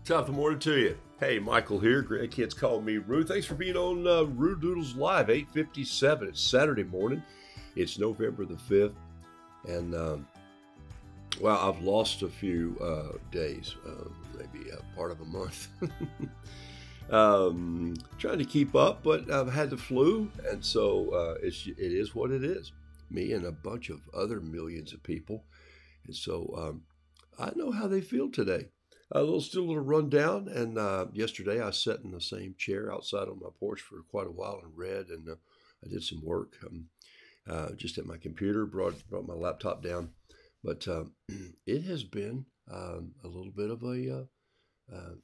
Top of the morning to you. Hey, Michael here. Grandkids call me Roo. Thanks for being on Roodoodles Live, 8:57. It's Saturday morning. It's November the 5th. And, well, I've lost a few days, maybe part of a month. Trying to keep up, but I've had the flu. And so it is what it is. Me and a bunch of other millions of people. And so I know how they feel today. Still a little run down, and yesterday I sat in the same chair outside on my porch for quite a while and read, and I did some work just at my computer, brought my laptop down, but it has been a little bit of a,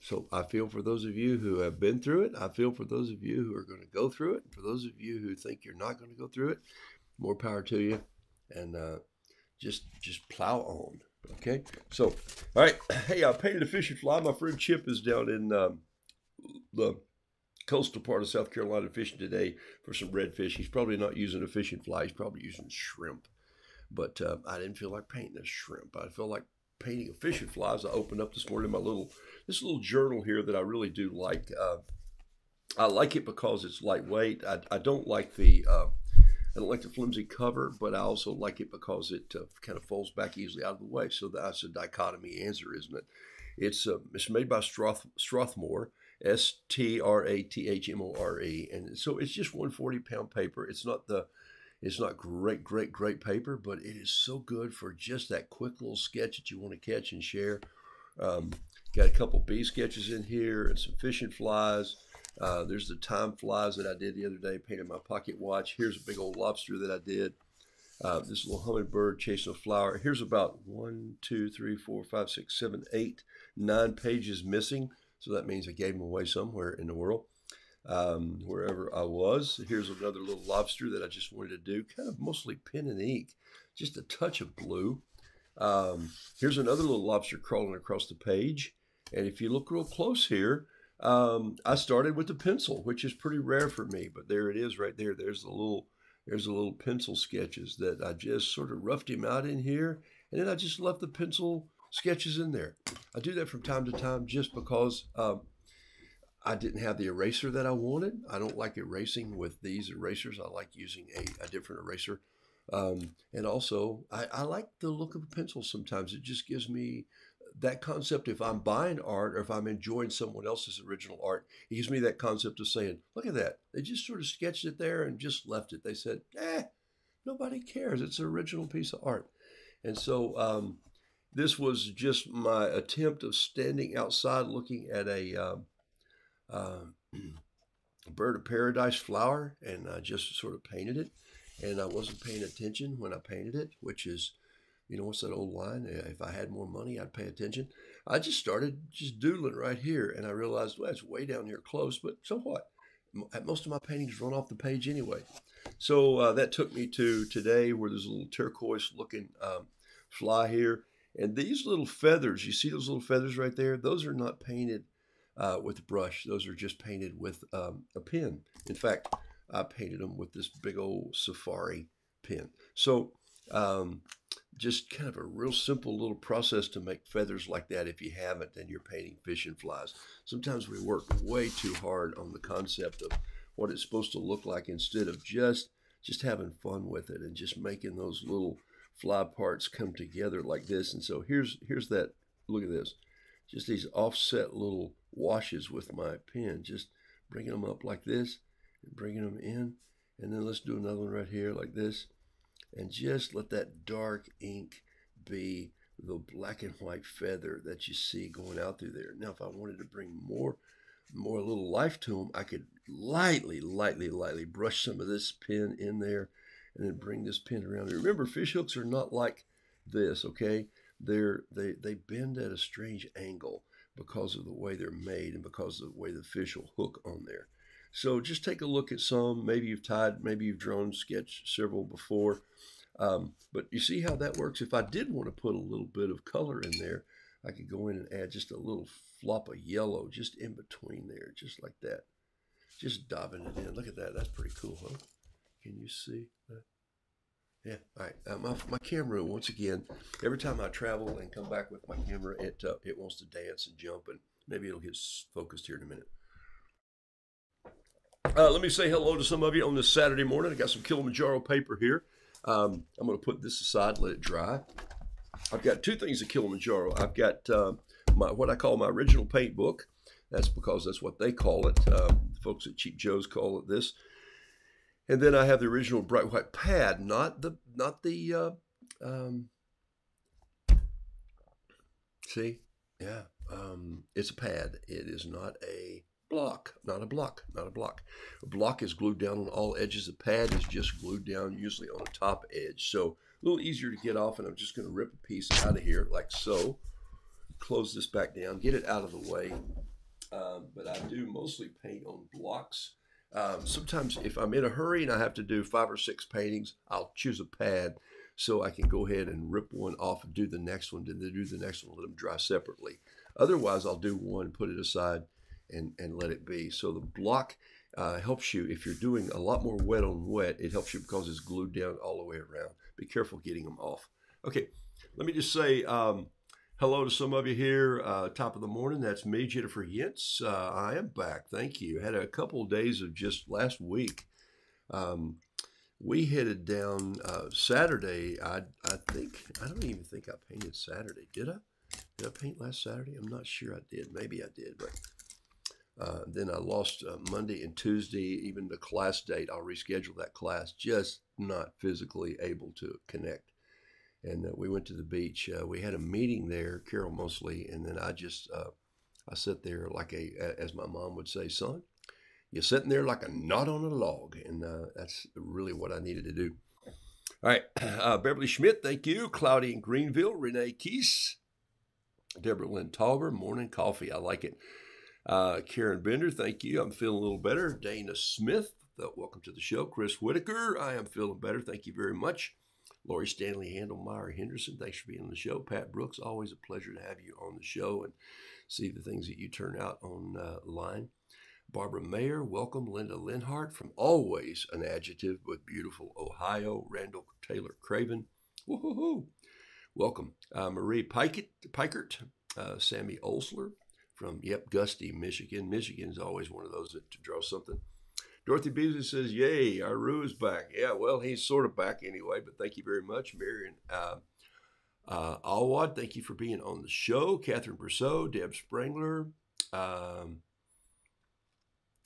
so I feel for those of you who have been through it. I feel for those of you who are going to go through it. For those of you who think you're not going to go through it, more power to you, and just plow on. Okay, so, all right. Hey, I painted a fishing fly. My friend Chip is down in the coastal part of South Carolina fishing today for some redfish. He's probably not using a fishing fly. He's probably using shrimp. But I didn't feel like painting a shrimp. I felt like painting a fishing fly as I opened up this morning this little journal here that I really do like. I like it because it's lightweight. I don't like the flimsy cover, but I also like it because it kind of folds back easily out of the way. So that's a dichotomy answer, isn't it? It's made by Strathmore, Strathmore, and so it's just 140-pound paper. It's not great paper, but it is so good for just that quick little sketch that you want to catch and share. Got a couple bee sketches in here and some fishing flies. There's the time flies that I did the other day, painted my pocket watch. Here's a big old lobster that I did. This little hummingbird chasing a flower. Here's about 1, 2, 3, 4, 5, 6, 7, 8, 9 pages missing. So that means I gave them away somewhere in the world, wherever I was. Here's another little lobster that I just wanted to do, kind of mostly pen and ink, just a touch of blue. Here's another little lobster crawling across the page. And if you look real close here, I started with the pencil, which is pretty rare for me, but there it is right there. There's the little pencil sketches that I just sort of roughed him out in here, and then I just left the pencil sketches in there. I do that from time to time just because I didn't have the eraser that I wanted. I don't like erasing with these erasers. I like using a different eraser. And also, I like the look of a pencil sometimes. It just gives me that concept. If I'm buying art or if I'm enjoying someone else's original art, it gives me that concept of saying, look at that. They just sort of sketched it there and just left it. They said, nobody cares. It's an original piece of art. And so this was just my attempt of standing outside looking at a bird of paradise flower, and I just sort of painted it. And I wasn't paying attention when I painted it, which is, what's that old line? If I had more money, I'd pay attention. I just started just doodling right here, and I realized, well, it's way down here close, but so what? Most of my paintings run off the page anyway. So that took me to today, where there's a little turquoise-looking fly here. And these little feathers, you see those little feathers right there? Those are not painted with a brush. Those are just painted with a pen. In fact, I painted them with this big old safari pen. So just kind of a real simple little process to make feathers like that. If you haven't, then you're painting fishing flies. Sometimes we work way too hard on the concept of what it's supposed to look like instead of just having fun with it and just making those little fly parts come together like this. And so here's that. Look at this. Just these offset little washes with my pen, just bringing them up like this and bringing them in. And then let's do another one right here like this. And just let that dark ink be the black and white feather that you see going out through there. Now, if I wanted to bring more little life to them, I could lightly brush some of this pen in there and then bring this pen around. And remember, fish hooks are not like this, okay? They bend at a strange angle because of the way they're made and because of the way the fish will hook on there. So just take a look at some. Maybe you've tied, maybe you've drawn, sketched several before. But you see how that works? If I did want to put a little bit of color in there, I could go in and add just a little flop of yellow just in between there, just like that. Just dabbing it in. Look at that. That's pretty cool, huh? Can you see that? Yeah. All right. My camera, once again, every time I travel and come back with my camera, it wants to dance and jump, and maybe it'll get focused here in a minute. Let me say hello to some of you on this Saturday morning. I got some Kilimanjaro paper here. I'm going to put this aside, let it dry. I've got two things of Kilimanjaro. I've got what I call my original paint book. That's because that's what they call it. The folks at Cheap Joe's call it this. And then I have the original bright white pad, not the see, yeah, it's a pad. It is not a block, not a block. A block is glued down on all edges. A pad is just glued down, usually on the top edge. So a little easier to get off, and I'm just going to rip a piece out of here like so. Close this back down, get it out of the way. But I do mostly paint on blocks. Sometimes if I'm in a hurry and I have to do 5 or 6 paintings, I'll choose a pad so I can go ahead and rip one off and do the next one, then do the next one, let them dry separately. Otherwise, I'll do one, put it aside, and let it be. So the block helps you if you're doing a lot more wet on wet. It helps you because it's glued down all the way around. Be careful getting them off. Okay, let me just say hello to some of you here. Top of the morning. That's me, Jennifer Yentz. I am back. Thank you. Had a couple of days of just last week. We headed down Saturday. I don't even think I painted Saturday. Did I? Did I paint last Saturday? I'm not sure I did. Maybe I did, but then I lost Monday and Tuesday, even the class date. I'll reschedule that class, just not physically able to connect. And we went to the beach. We had a meeting there, Carol mostly, and then I sat there like as my mom would say, son, you're sitting there like a knot on a log. And that's really what I needed to do. All right, Beverly Schmidt, thank you. Cloudy in Greenville, Renee Keese, Deborah Lynn Tauber, morning coffee, I like it. Karen Bender, thank you. I'm feeling a little better. Dana Smith, welcome to the show. Chris Whitaker, I am feeling better. Thank you very much. Lori Stanley Handelmeyer Henderson, thanks for being on the show. Pat Brooks, always a pleasure to have you on the show and see the things that you turn out online. Barbara Mayer, welcome. Linda Linhart from Always an Adjective with beautiful Ohio. Randall Taylor Craven, woohoo! Welcome. Marie Pikert, Sammy Olsler from, Gusty, Michigan. Michigan's always one of those to draw something. Dorothy Beasley says, yay, our Roo is back. Yeah, well, he's sort of back anyway, but thank you very much. Marion Alwad, thank you for being on the show. Catherine Brousseau, Deb Sprangler.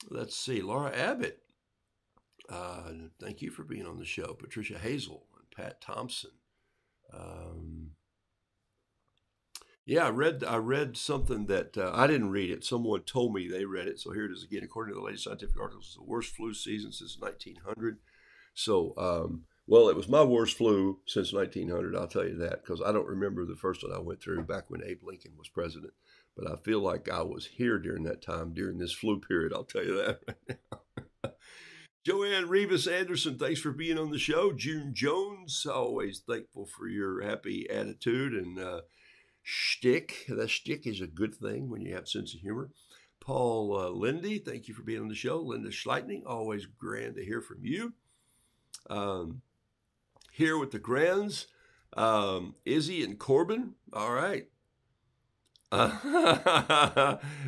Let's see, Laura Abbott. Thank you for being on the show. Patricia Hazel and Pat Thompson. Yeah, I read something that I didn't read it. Someone told me they read it. So here it is again. According to the latest scientific articles, it's the worst flu season since 1900. So, well, it was my worst flu since 1900. I'll tell you that because I don't remember the first one I went through back when Abe Lincoln was president. But I feel like I was here during that time, during this flu period. I'll tell you that right now. Joanne Rivas Anderson, thanks for being on the show. June Jones, always thankful for your happy attitude and shtick. That shtick is a good thing when you have sense of humor. Paul Lindy, thank you for being on the show. Linda Schleitning, always grand to hear from you. Here with the Grands, Izzy and Corbin. All right.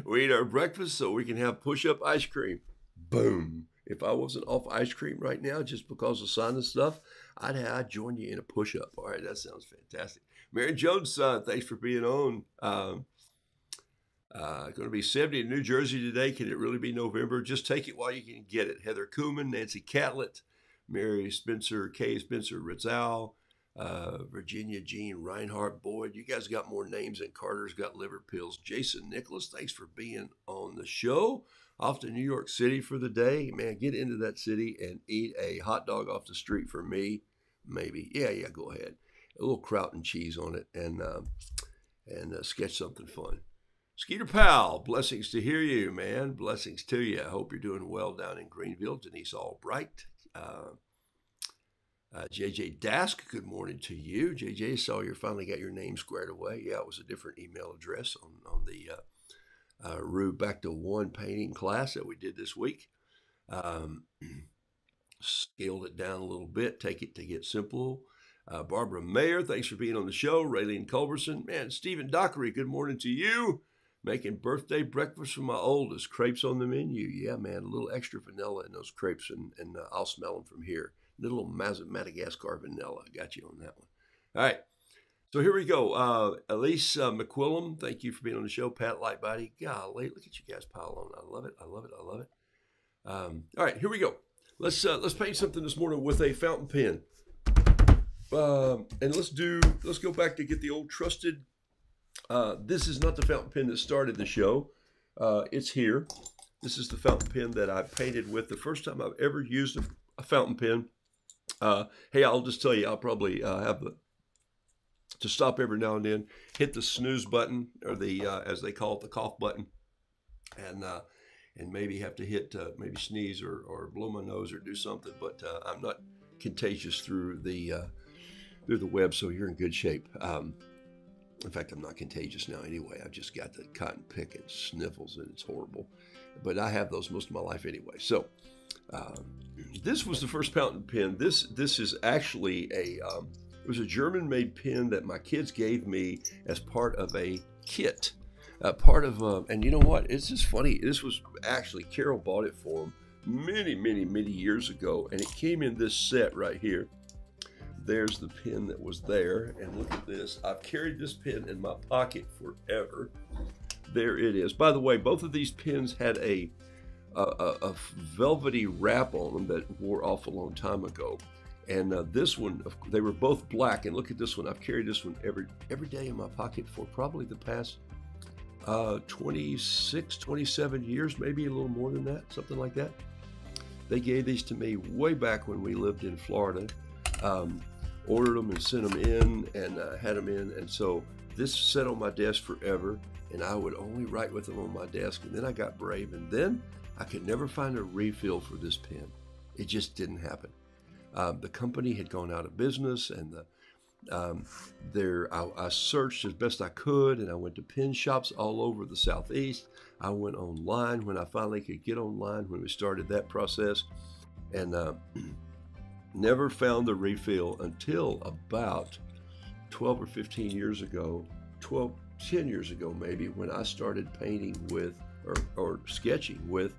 We eat our breakfast so we can have push-up ice cream. Boom. If I wasn't off ice cream right now just because of sinus stuff, I'd join you in a push-up. All right, that sounds fantastic. Mary Jones, thanks for being on. Going to be 70 in New Jersey today. Can it really be November? Just take it while you can get it. Heather Kuhlman, Nancy Catlett, Mary Spencer, Kay Spencer Rizal, Virginia Jean Reinhardt. Boyd, you guys got more names than Carter's got liver pills. Jason Nicholas, thanks for being on the show. Off to New York City for the day. Man, get into that city and eat a hot dog off the street for me. Maybe. Yeah, go ahead. A little kraut and cheese on it and sketch something fun. Skeeter Powell, blessings to hear you, man. Blessings to you. I hope you're doing well down in Greenville. Denise Albright. JJ Dask, good morning to you. JJ, saw you finally got your name squared away. Yeah, it was a different email address on the Rue Back to One painting class that we did this week. Scaled it down a little bit, take it to get simple. Barbara Mayer, thanks for being on the show. Raylene Culberson. Man, Stephen Dockery, good morning to you. Making birthday breakfast for my oldest. Crepes on the menu. Yeah, man, a little extra vanilla in those crepes, and I'll smell them from here. A little Madagascar vanilla. Got you on that one. All right. So here we go. Elise McQuillam, thank you for being on the show. Pat Lightbody. Golly, look at you guys pile on. I love it. I love it. I love it. All right, here we go. Let's paint something this morning with a fountain pen. And let's go back to get the old trusted. This is not the fountain pen that started the show. It's here. This is the fountain pen that I painted with the first time I've ever used a fountain pen. Hey, I'll just tell you, I'll probably have to stop every now and then, hit the snooze button, or the as they call it, the cough button, and maybe have to hit maybe sneeze or blow my nose or do something. But I'm not contagious through the web, so you're in good shape. In fact, I'm not contagious now anyway. I've just got the cotton pick and sniffles, and it's horrible. But I have those most of my life anyway. So this was the first fountain pen. This is actually it was a German-made pen that my kids gave me as part of a kit. And you know what? It's just funny. This was actually, Carol bought it for them many years ago, and it came in this set right here. There's the pen that was there, and look at this. I've carried this pen in my pocket forever. There it is. By the way, both of these pens had a velvety wrap on them that wore off a long time ago. And this one, they were both black. And look at this one. I've carried this one every day in my pocket for probably the past 26, 27 years, maybe a little more than that, something like that. They gave these to me way back when we lived in Florida. Ordered them and sent them in, and had them in. And so this sat on my desk forever, and I would only write with them on my desk. And then I got brave, and then I could never find a refill for this pen. It just didn't happen. The company had gone out of business, and I searched as best I could, and I went to pen shops all over the Southeast. I went online when I finally could get online, when we started that process, and never found the refill until about 12 or 15 years ago, 10 years ago maybe, when I started painting with or sketching with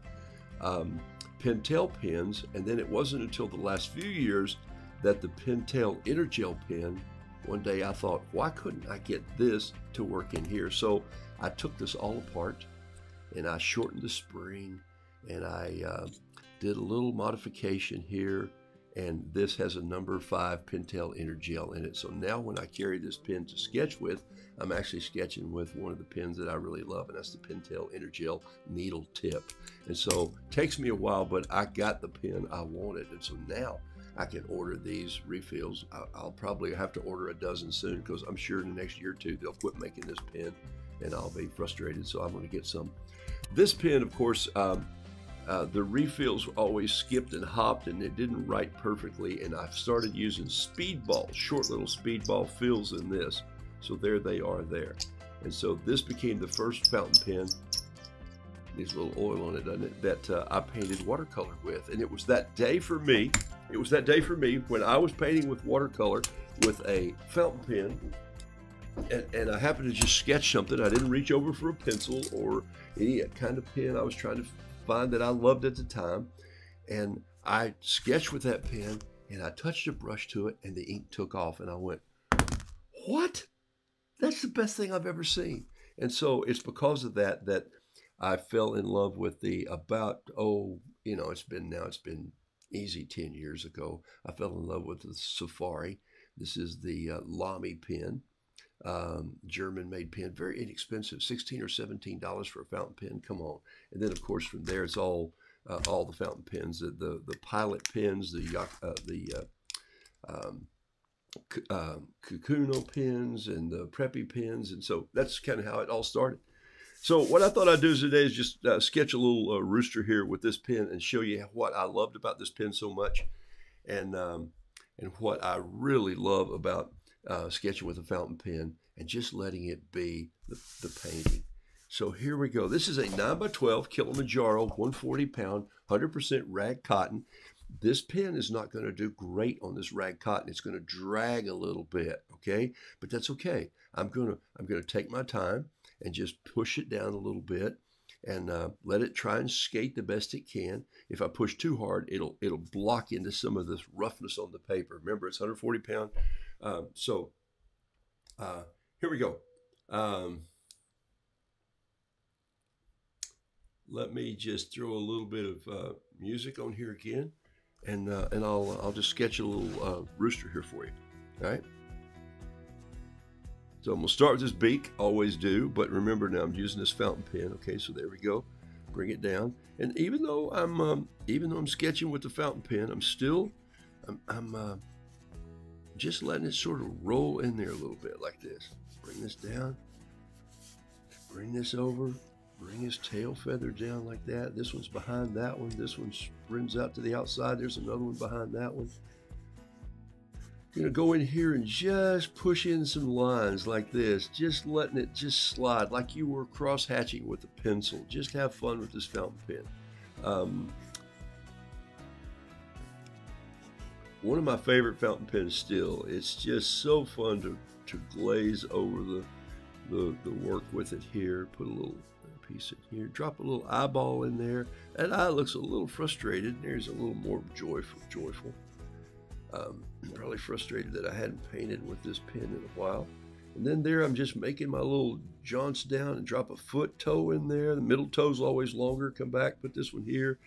Pentel pens. And then it wasn't until the last few years that the Pentel Intergel pen, one day I thought, why couldn't I get this to work in here? So I took this all apart, and I shortened the spring, and I did a little modification here, and this has a number 5 Pentel Intergel in it. So now when I carry this pen to sketch with, I'm actually sketching with one of the pens that I really love, and that's the Pentel Intergel needle tip. And so it takes me a while, but I got the pen I wanted. And so now I can order these refills. I'll probably have to order a dozen soon, because I'm sure in the next year or two they'll quit making this pen, and I'll be frustrated. So I'm going to get some. This pen, of course, the refills always skipped and hopped, and it didn't write perfectly. And I've started using speedball, short little speedball fills in this. So there they are there. And so this became the first fountain pen, needs a little oil on it, doesn't it, that I painted watercolor with. And it was that day for me, when I was painting with watercolor, with a fountain pen, and I happened to just sketch something. I didn't reach over for a pencil or any kind of pen I was trying to find that I loved at the time. And I sketched with that pen, and I touched a brush to it, and the ink took off. And I went, what? That's the best thing I've ever seen. And so it's because of that that I fell in love with the about, oh, it's been easy 10 years ago. I fell in love with the Safari. This is the Lamy pen, German made pen, very inexpensive, $16 or $17 for a fountain pen. Come on. And then, of course, from there, it's all the fountain pens, the Pilot pens, the Kakuno pens, and the Preppy pens. And so that's kind of how it all started. So what I thought I'd do today is just sketch a little rooster here with this pen and show you what I loved about this pen so much, and what I really love about sketching with a fountain pen and just letting it be the painting. So here we go. This is a 9x12 Kilimanjaro, 140 pound, 100% rag cotton. This pen is not going to do great on this rag cotton. It's going to drag a little bit, okay? But that's okay. I'm going to take my time and just push it down a little bit and let it try and skate the best it can. If I push too hard, it'll block into some of this roughness on the paper. Remember, it's 140 pound. Here we go. Let me just throw a little bit of music on here again, and I'll just sketch a little rooster here for you. All right. So I'm gonna start with this beak, always do, but remember now I'm using this fountain pen. Okay, so there we go. Bring it down, and even though I'm sketching with the fountain pen, I'm just letting it sort of roll in there a little bit like this. Bring this down, bring this over, bring his tail feather down like that. This one's behind that one. This one springs out to the outside. There's another one behind that one. You're gonna go in here and just push in some lines like this, just letting it just slide like you were cross hatching with a pencil. Just have fun with this fountain pen. One of my favorite fountain pens still. It's just so fun to glaze over the work with it here. Put a little piece in here, drop a little eyeball in there. That eye looks a little frustrated. There's a little more joyful. Probably frustrated that I hadn't painted with this pen in a while. And then there I'm just making my little jaunts down and drop a foot toe in there. The middle toe's always longer. Come back, put this one here.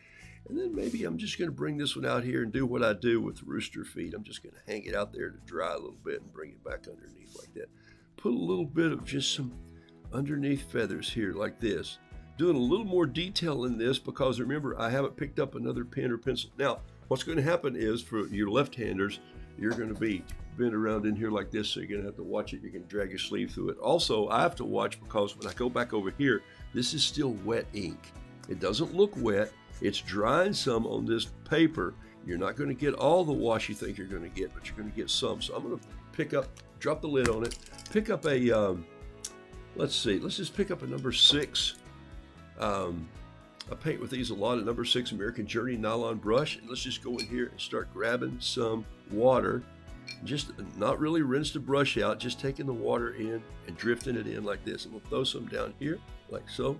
And then maybe I'm just going to bring this one out here and do what I do with rooster feet. I'm just going to hang it out there to dry a little bit and bring it back underneath like that. Put a little bit of just some underneath feathers here like this. Doing a little more detail in this because remember, I haven't picked up another pen or pencil. Now, what's going to happen is for your left-handers, you're going to be bent around in here like this, so you're going to have to watch it. You can drag your sleeve through it. Also, I have to watch because when I go back over here, this is still wet ink. It doesn't look wet. It's drying some on this paper. You're not going to get all the wash you think you're going to get, but you're going to get some. So I'm going to pick up, drop the lid on it, pick up a, let's just pick up a number 6. I paint with these a lot, a number 6 American Journey nylon brush. And let's just go in here and start grabbing some water. Just not really rinse the brush out, just taking the water in and drifting it in like this. And we'll throw some down here, like so.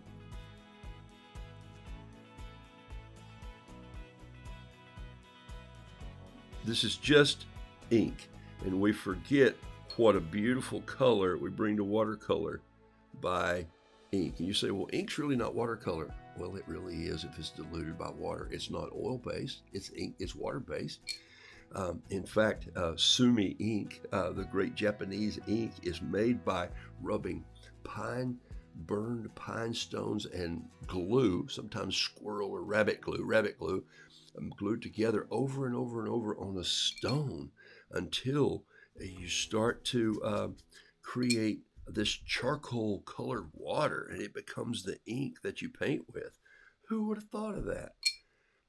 This is just ink, and we forget what a beautiful color we bring to watercolor by ink. And you say, well, ink's really not watercolor. Well, it really is if it's diluted by water. It's not oil-based, it's ink, it's water-based. In fact, Sumi ink, the great Japanese ink, is made by rubbing burned pine stones and glue, sometimes squirrel or rabbit glue, glued together over and over and over on a stone until you start to create this charcoal colored water, and it becomes the ink that you paint with. Who would have thought of that?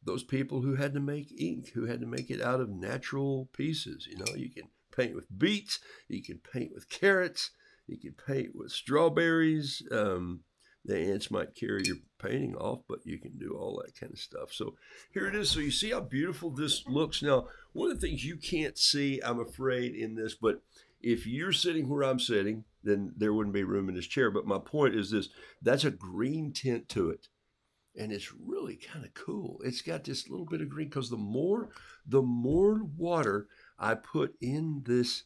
Those people who had to make ink, who had to make it out of natural pieces. You know, you can paint with beets, you can paint with carrots, you can paint with strawberries. The ants might carry your painting off, but you can do all that kind of stuff. So here it is. So you see how beautiful this looks. Now, one of the things you can't see, I'm afraid, in this, but if you're sitting where I'm sitting, then there wouldn't be room in this chair. But my point is this, that's a green tint to it. And it's really kind of cool. It's got this little bit of green because the more water I put in this,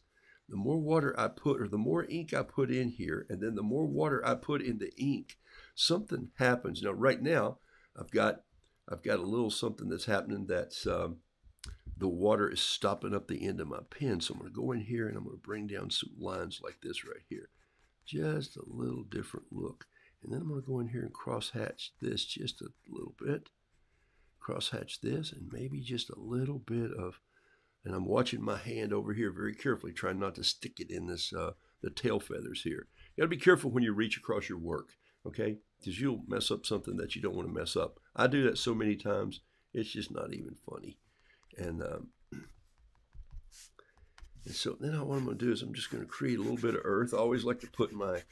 the more water I put, or the more ink I put in here, and then the more water I put in the ink, something happens. Now, right now, I've got a little something that's happening that's the water is stopping up the end of my pen. So I'm going to go in here and I'm going to bring down some lines like this right here. Just a little different look. And then I'm going to go in here and crosshatch this just a little bit. Crosshatch this and maybe just a little bit of, and I'm watching my hand over here very carefully, trying not to stick it in this the tail feathers here. You got to be careful when you reach across your work, okay? Because you'll mess up something that you don't want to mess up. I do that so many times, it's just not even funny. And so then what I'm going to do is I'm just going to create a little bit of earth. I always like to put my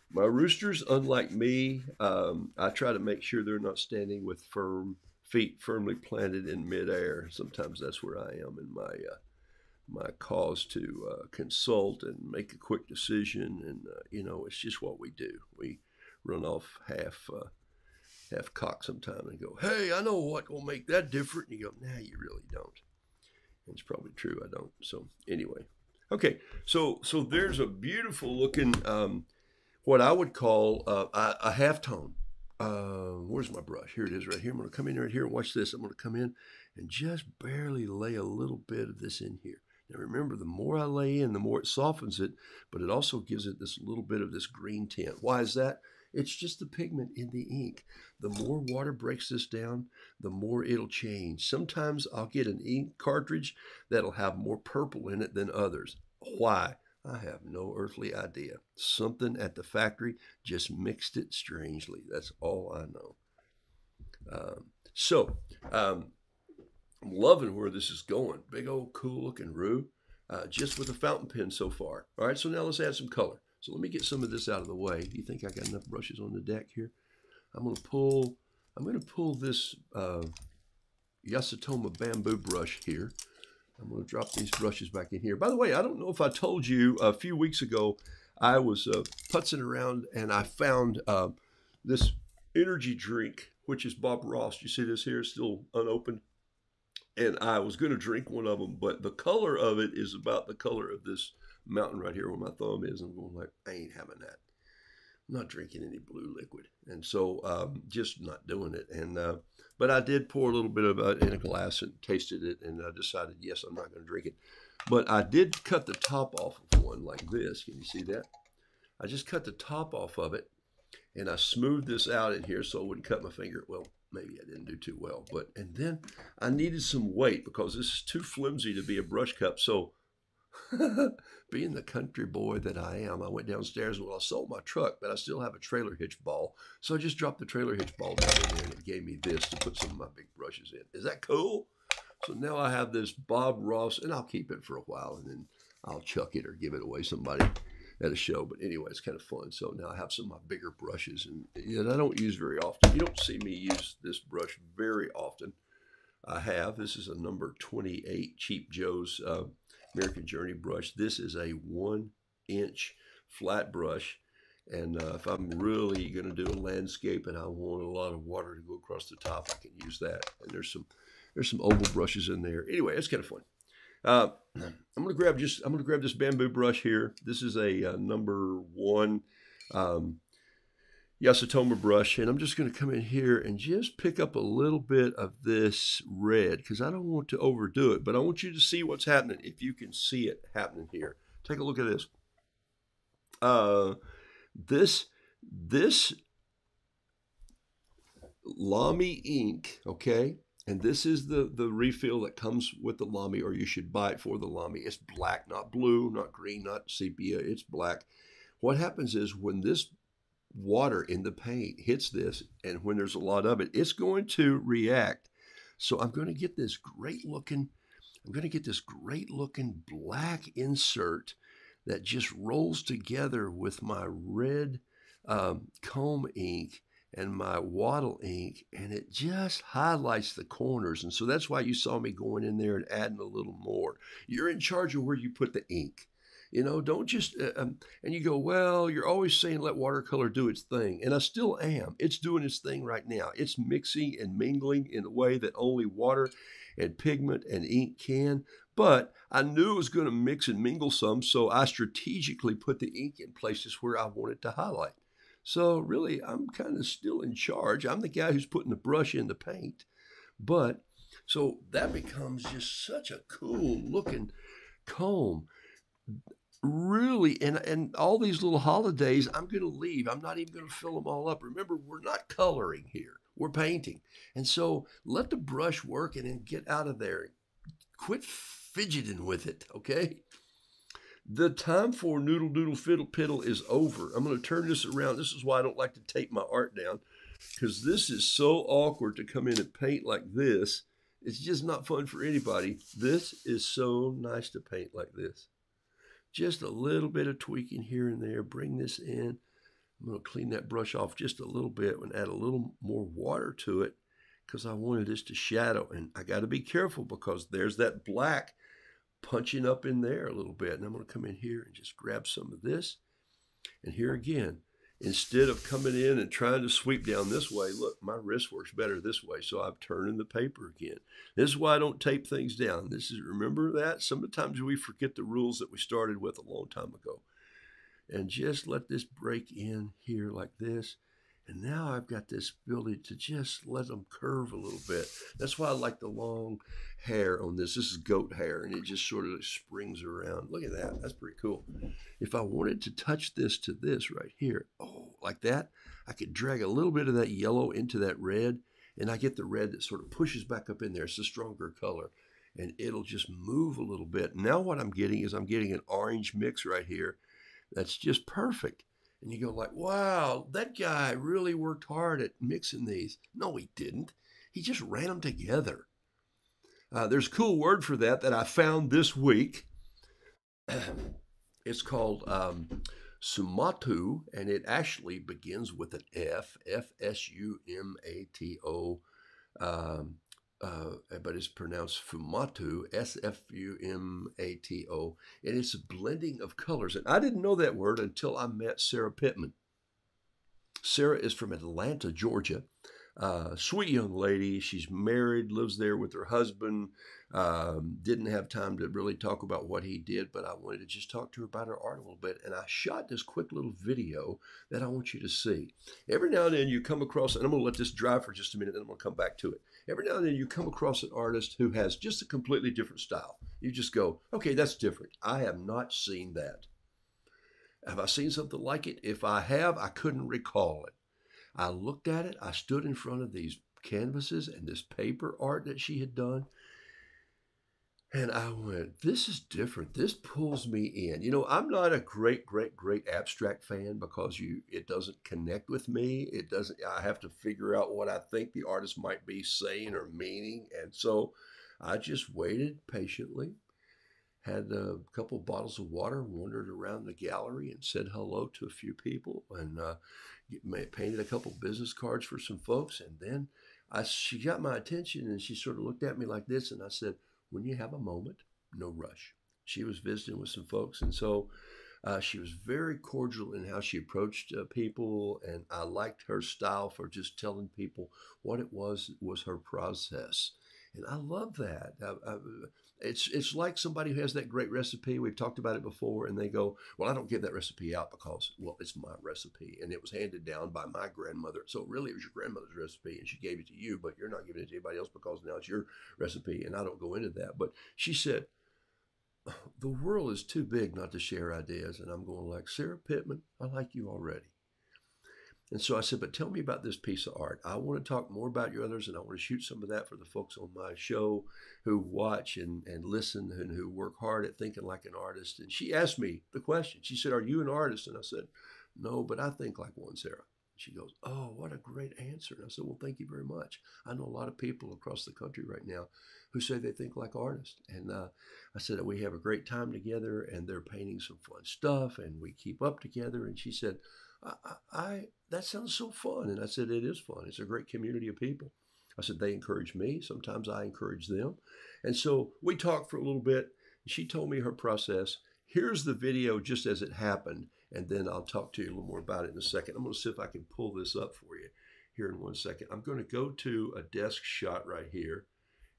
my roosters, unlike me, I try to make sure they're not standing with feet firmly planted in midair. Sometimes that's where I am in my cause to consult and make a quick decision. And you know, it's just what we do. We run off half cocked sometimes and go, "Hey, I know what will make that different." And you go, "Nah, you really don't." And it's probably true. I don't. So anyway, okay. So there's a beautiful looking. What I would call a halftone. Where's my brush? Here it is right here. I'm going to come in right here and watch this. I'm going to come in and just barely lay a little bit of this in here. Now remember, the more I lay in, the more it softens it, but it also gives it this little bit of this green tint. Why is that? It's just the pigment in the ink. The more water breaks this down, the more it'll change. Sometimes I'll get an ink cartridge that'll have more purple in it than others. Why? I have no earthly idea. Something at the factory just mixed it strangely. That's all I know. I'm loving where this is going. Big old cool looking Roo, just with a fountain pen so far. All right, so now let's add some color. So let me get some of this out of the way. Do you think I got enough brushes on the deck here? I'm going to pull this Yasutoma bamboo brush here. I'm going to drop these brushes back in here. By the way, I don't know if I told you, a few weeks ago, I was putzing around and I found this energy drink, which is Bob Ross. You see this here, still unopened? And I was going to drink one of them, but the color of it is about the color of this mountain right here where my thumb is. I'm going like, I ain't having that. I'm not drinking any blue liquid. And so just not doing it. And but I did pour a little bit of it in a glass and tasted it, and I decided, yes, I'm not going to drink it. But I did cut the top off of one like this. Can you see that? I just cut the top off of it, and I smoothed this out in here so it wouldn't cut my finger. Well, maybe I didn't do too well. And then I needed some weight because this is too flimsy to be a brush cup. So being the country boy that I am, I went downstairs. Well, I sold my truck, but I still have a trailer hitch ball. So I just dropped the trailer hitch ball down in there, and it gave me this to put some of my big brushes in. Is that cool? So now I have this Bob Ross, and I'll keep it for a while, and then I'll chuck it or give it away to somebody at a show. But anyway, it's kind of fun. So now I have some of my bigger brushes, and I don't use very often. You don't see me use this brush very often. I have. This is a number 28 Cheap Joe's American Journey brush. This is a 1-inch flat brush, and if I'm really going to do a landscape and I want a lot of water to go across the top, I can use that. And there's some oval brushes in there. Anyway, it's kind of fun. I'm going to grab this bamboo brush here. This is a number 1 Yasutoma brush, and I'm just going to come in here and just pick up a little bit of this red because I don't want to overdo it, but I want you to see what's happening. If you can see it happening here, take a look at this. This Lamy ink, okay, and this is the refill that comes with the Lamy, or you should buy it for the Lamy. It's black, not blue, not green, not sepia. It's black. What happens is when this water in the paint hits this, and when there's a lot of it, it's going to react. So I'm going to get this great looking black insert that just rolls together with my red comb ink and my wattle ink, and it just highlights the corners. And so that's why you saw me going in there and adding a little more. You're in charge of where you put the ink. Don't just, and you go, well, you're always saying let watercolor do its thing. And I still am. It's doing its thing right now. It's mixing and mingling in a way that only water and pigment and ink can. But I knew it was going to mix and mingle some, so I strategically put the ink in places where I wanted to highlight. So really, I'm kind of still in charge. I'm the guy who's putting the brush in the paint. But so that becomes just such a cool looking comb. Really, and all these little holidays, I'm going to leave. I'm not even going to fill them all up. Remember, we're not coloring here. We're painting. And so let the brush work and then get out of there. Quit fidgeting with it, okay? The time for noodle doodle fiddle piddle is over. I'm going to turn this around. This is why I don't like to tape my art down, because this is so awkward to come in and paint like this. It's just not fun for anybody. This is so nice to paint like this. Just a little bit of tweaking here and there. Bring this in. I'm going to clean that brush off just a little bit and add a little more water to it because I wanted this to shadow. And I got to be careful because there's that black punching up in there a little bit. And I'm going to come in here and just grab some of this. And here again, instead of coming in and trying to sweep down this way, look, my wrist works better this way. So I'm turning the paper again. This is why I don't tape things down. Remember that? Sometimes we forget the rules that we started with a long time ago. And just let this break in here like this. And now I've got this ability to just let them curve a little bit. That's why I like the long hair on this. This is goat hair, and it just sort of springs around. Look at that. That's pretty cool. If I wanted to touch this to this right here, like that, I could drag a little bit of that yellow into that red, and I get the red that sort of pushes back up in there. It's a stronger color, and it'll just move a little bit. Now what I'm getting is I'm getting an orange mix right here. That's just perfect. And you go like, wow, that guy really worked hard at mixing these. No, he didn't. He just ran them together. There's a cool word for that I found this week. It's called sumatu, and it actually begins with an F, F-S-U-M-A-T-O, but it's pronounced fumatu, S-F-U-M-A-T-O, and it's a blending of colors. And I didn't know that word until I met Sarah Pittman. Sarah is from Atlanta, Georgia. Sweet young lady. She's married, lives there with her husband. Didn't have time to really talk about what he did, but I wanted to just talk to her about her art a little bit. And I shot this quick little video that I want you to see. Every now and then you come across, and I'm going to let this dry for just a minute, then I'm going to come back to it. Every now and then you come across an artist who has just a completely different style. You just go, okay, that's different. I have not seen that. Have I seen something like it? If I have, I couldn't recall it. I looked at it. I stood in front of these canvases and this paper art that she had done. And I went, this is different. This pulls me in. I'm not a great abstract fan because it doesn't connect with me. I have to figure out what I think the artist might be saying or meaning. And so I just waited patiently, had a couple bottles of water, wandered around the gallery and said hello to a few people, and painted a couple business cards for some folks. And then she got my attention, and she sort of looked at me like this, and I said, when you have a moment, no rush. She was visiting with some folks, and so she was very cordial in how she approached people, and I liked her style for just telling people what it was her process. And I love that. It's like somebody who has that great recipe. We've talked about it before, and they go, well, I don't give that recipe out because, well, it's my recipe, and it was handed down by my grandmother. So really, it was your grandmother's recipe, and she gave it to you, but you're not giving it to anybody else because now it's your recipe, and I don't go into that. But she said, the world is too big not to share ideas. And I'm going like, Sarah Pittman, I like you already. And so I said, but tell me about this piece of art. I want to talk more about your others, and I want to shoot some of that for the folks on my show who watch and listen and who work hard at thinking like an artist. And she asked me the question. She said, are you an artist? And I said, no, but I think like one, Sarah. She goes, oh, what a great answer. And I said, well, thank you very much. I know a lot of people across the country right now who say they think like artists. And I said, we have a great time together, and they're painting some fun stuff, and we keep up together. And she said, That sounds so fun. And I said, it is fun. It's a great community of people. I said, they encourage me. Sometimes I encourage them. And so we talked for a little bit. She told me her process. Here's the video just as it happened. And then I'll talk to you a little more about it in a second. I'm going to see if I can pull this up for you here in 1 second. I'm going to go to a desk shot right here.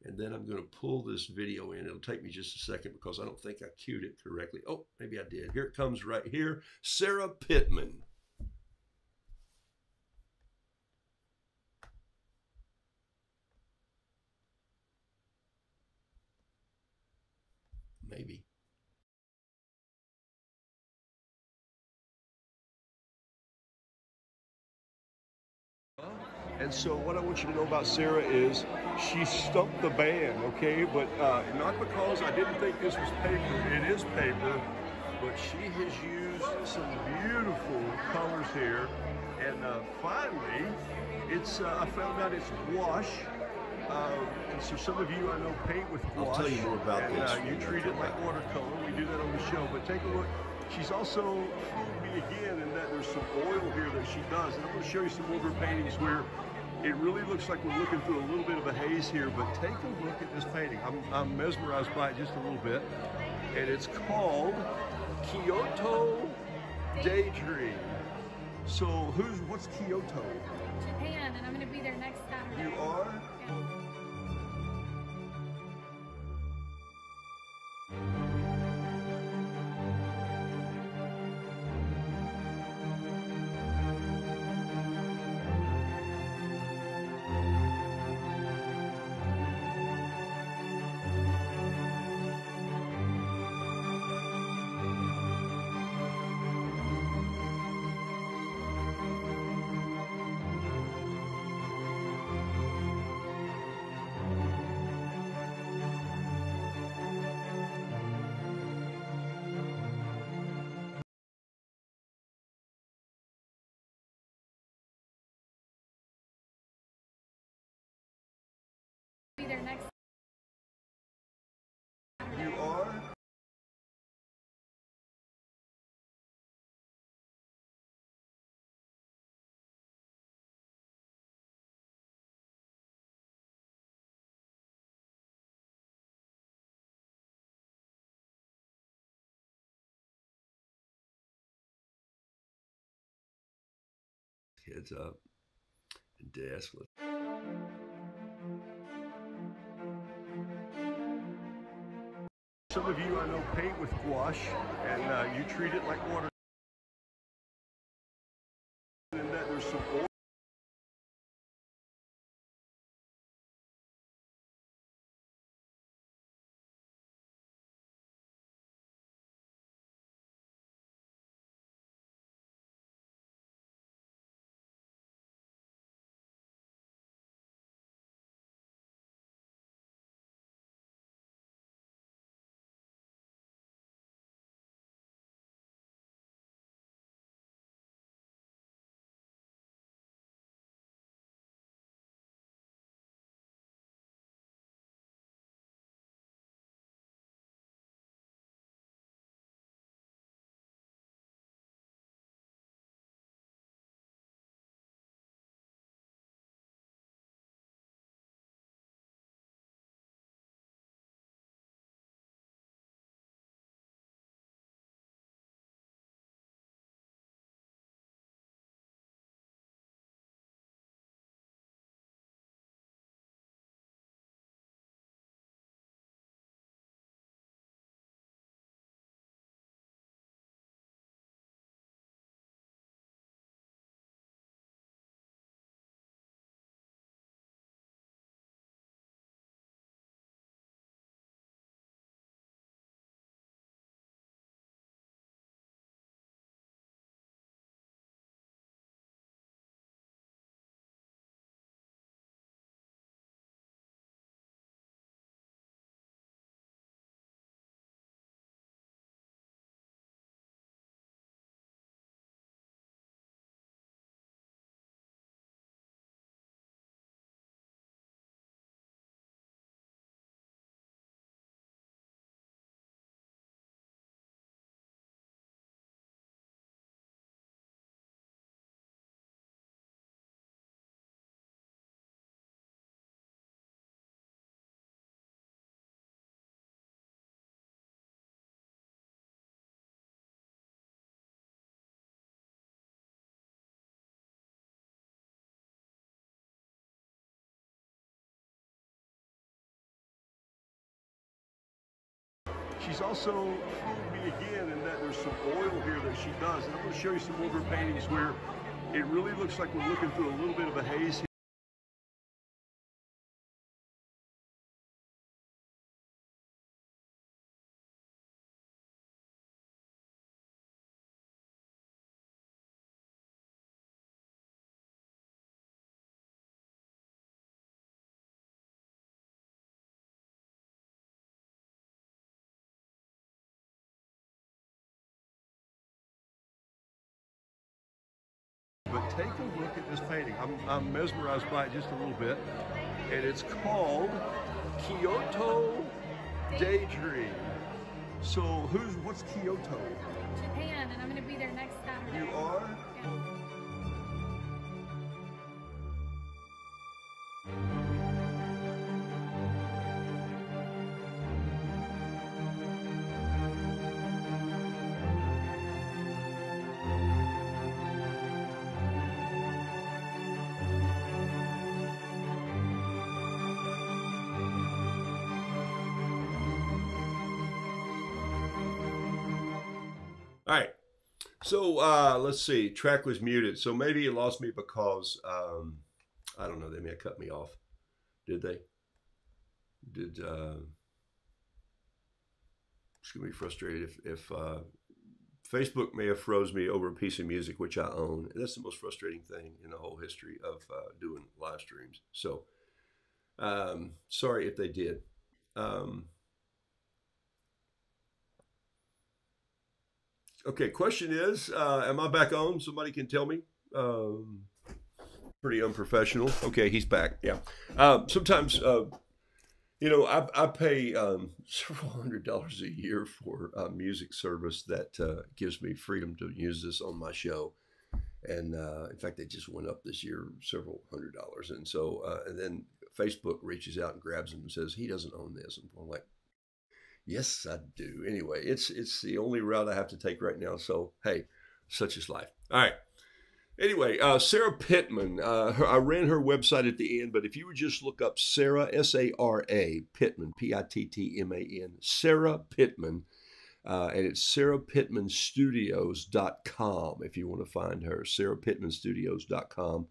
And then I'm going to pull this video in. It'll take me just a second because I don't think I cued it correctly. Oh, maybe I did. Here it comes right here. Sarah Pittman. Maybe. And so what I want you to know about Sarah is she stumped the band, okay? But not because I didn't think this was paper. It is paper, but she has used some beautiful colors here. And finally, I found out it's gouache. And so some of you I know paint with gouache. I'll tell you more about this. You treat it like watercolor. We do that on the show. But take a look. She's also fooled me again in that there's some oil here that she does. And I'm going to show you some older paintings where it really looks like we're looking through a little bit of a haze here. But take a look at this painting. I'm mesmerized by it just a little bit. And it's called Kyoto Daydream. So what's Kyoto? Japan, and I'm going to be there next Saturday. You are? Yeah. Be there next Saturday. You are? Heads up and desk. Some of you I know paint with gouache, and you treat it like water. And that there's some oil. she's also fooled me again in that there's some oil here that she does. And I'm going to show you some older paintings where it really looks like we're looking through a little bit of a haze here. But take a look at this painting. I'm mesmerized by it just a little bit. And it's called Kyoto Daydream. So what's Kyoto? Japan, and I'm going to be there next Saturday. You are? Yeah. All right. So let's see. Track was muted. So maybe you lost me because I don't know. They may have cut me off. Did they? Did it's gonna be frustrated if Facebook may have froze me over a piece of music which I own. And that's the most frustrating thing in the whole history of doing live streams. So sorry if they did. Okay, question is, am I back on? Somebody can tell me. Pretty unprofessional. Okay, he's back. Yeah. Sometimes, I pay several $100s a year for music service that gives me freedom to use this on my show. And in fact, they just went up this year several $100s. And so, and then Facebook reaches out and grabs him and says, he doesn't own this. And I'm like, yes, I do. Anyway, it's the only route I have to take right now. So, hey, such is life. All right. Anyway, Sarah Pittman, I ran her website at the end, but if you would just look up Sarah, S-A-R-A, Pittman, P-I-T-T-M-A-N, Sarah Pittman, and it's sarahpittmanstudios.com if you want to find her, sarahpittmanstudios.com.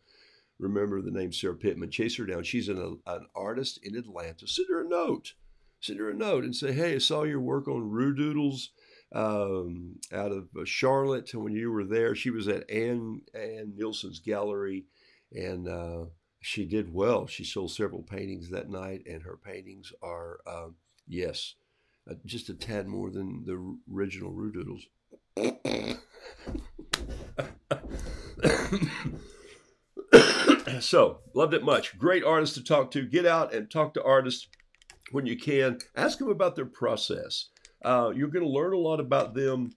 Remember the name Sarah Pittman. Chase her down. She's an artist in Atlanta. Send her a note. Send her a note and say, hey, I saw your work on Roodoodles out of Charlotte when you were there. She was at Ann Nielsen's gallery, and she did well. She sold several paintings that night, and her paintings are, yes, just a tad more than the original Roodoodles. So, loved it much. Great artist to talk to. Get out and talk to artists when you can. Ask them about their process. You're going to learn a lot about them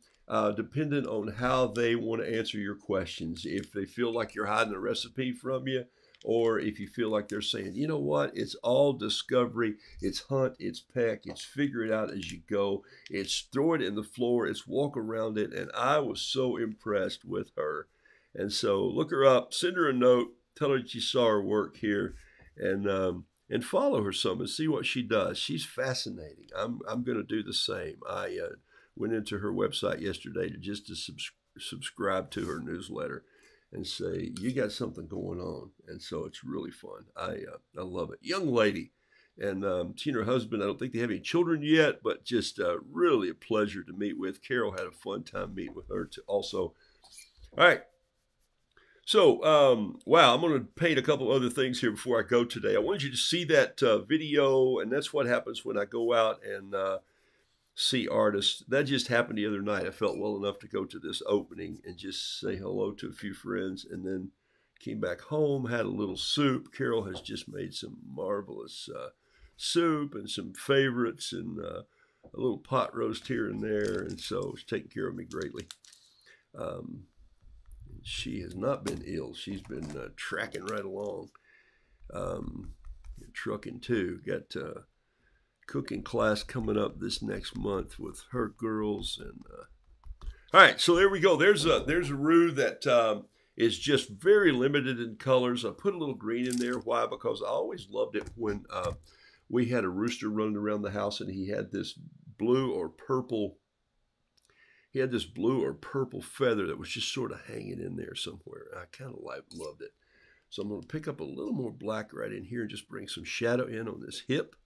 dependent on how they want to answer your questions. If they feel like you're hiding a recipe from you, or if you feel like they're saying, you know what, it's all discovery, it's hunt, it's peck, it's figure it out as you go, it's throw it in the floor, it's walk around it. And I was so impressed with her. And so look her up, send her a note, tell her that you saw her work here, and follow her some and see what she does. She's fascinating. I'm going to do the same. I went into her website yesterday to subscribe to her newsletter and say, you got something going on. And so it's really fun. I love it. Young lady. And she and her husband, I don't think they have any children yet, but just really a pleasure to meet with. Carol had a fun time meeting with her too also. All right. So, wow, I'm going to paint a couple other things here before I go today. I wanted you to see that video, and that's what happens when I go out and see artists. That just happened the other night. I felt well enough to go to this opening and just say hello to a few friends, and then came back home, had a little soup. Carol has just made some marvelous soup and some favorites and a little pot roast here and there, and so it's taking care of me greatly. She has not been ill. She's been tracking right along, trucking too. Got cooking class coming up this next month with her girls. And all right, so there we go. There's a roux that is just very limited in colors. I put a little green in there. Why? Because I always loved it when we had a rooster running around the house and he had this blue or purple. He had this blue or purple feather that was just sort of hanging in there somewhere. I kind of loved it. So I'm going to pick up a little more black right in here and just bring some shadow in on this hip.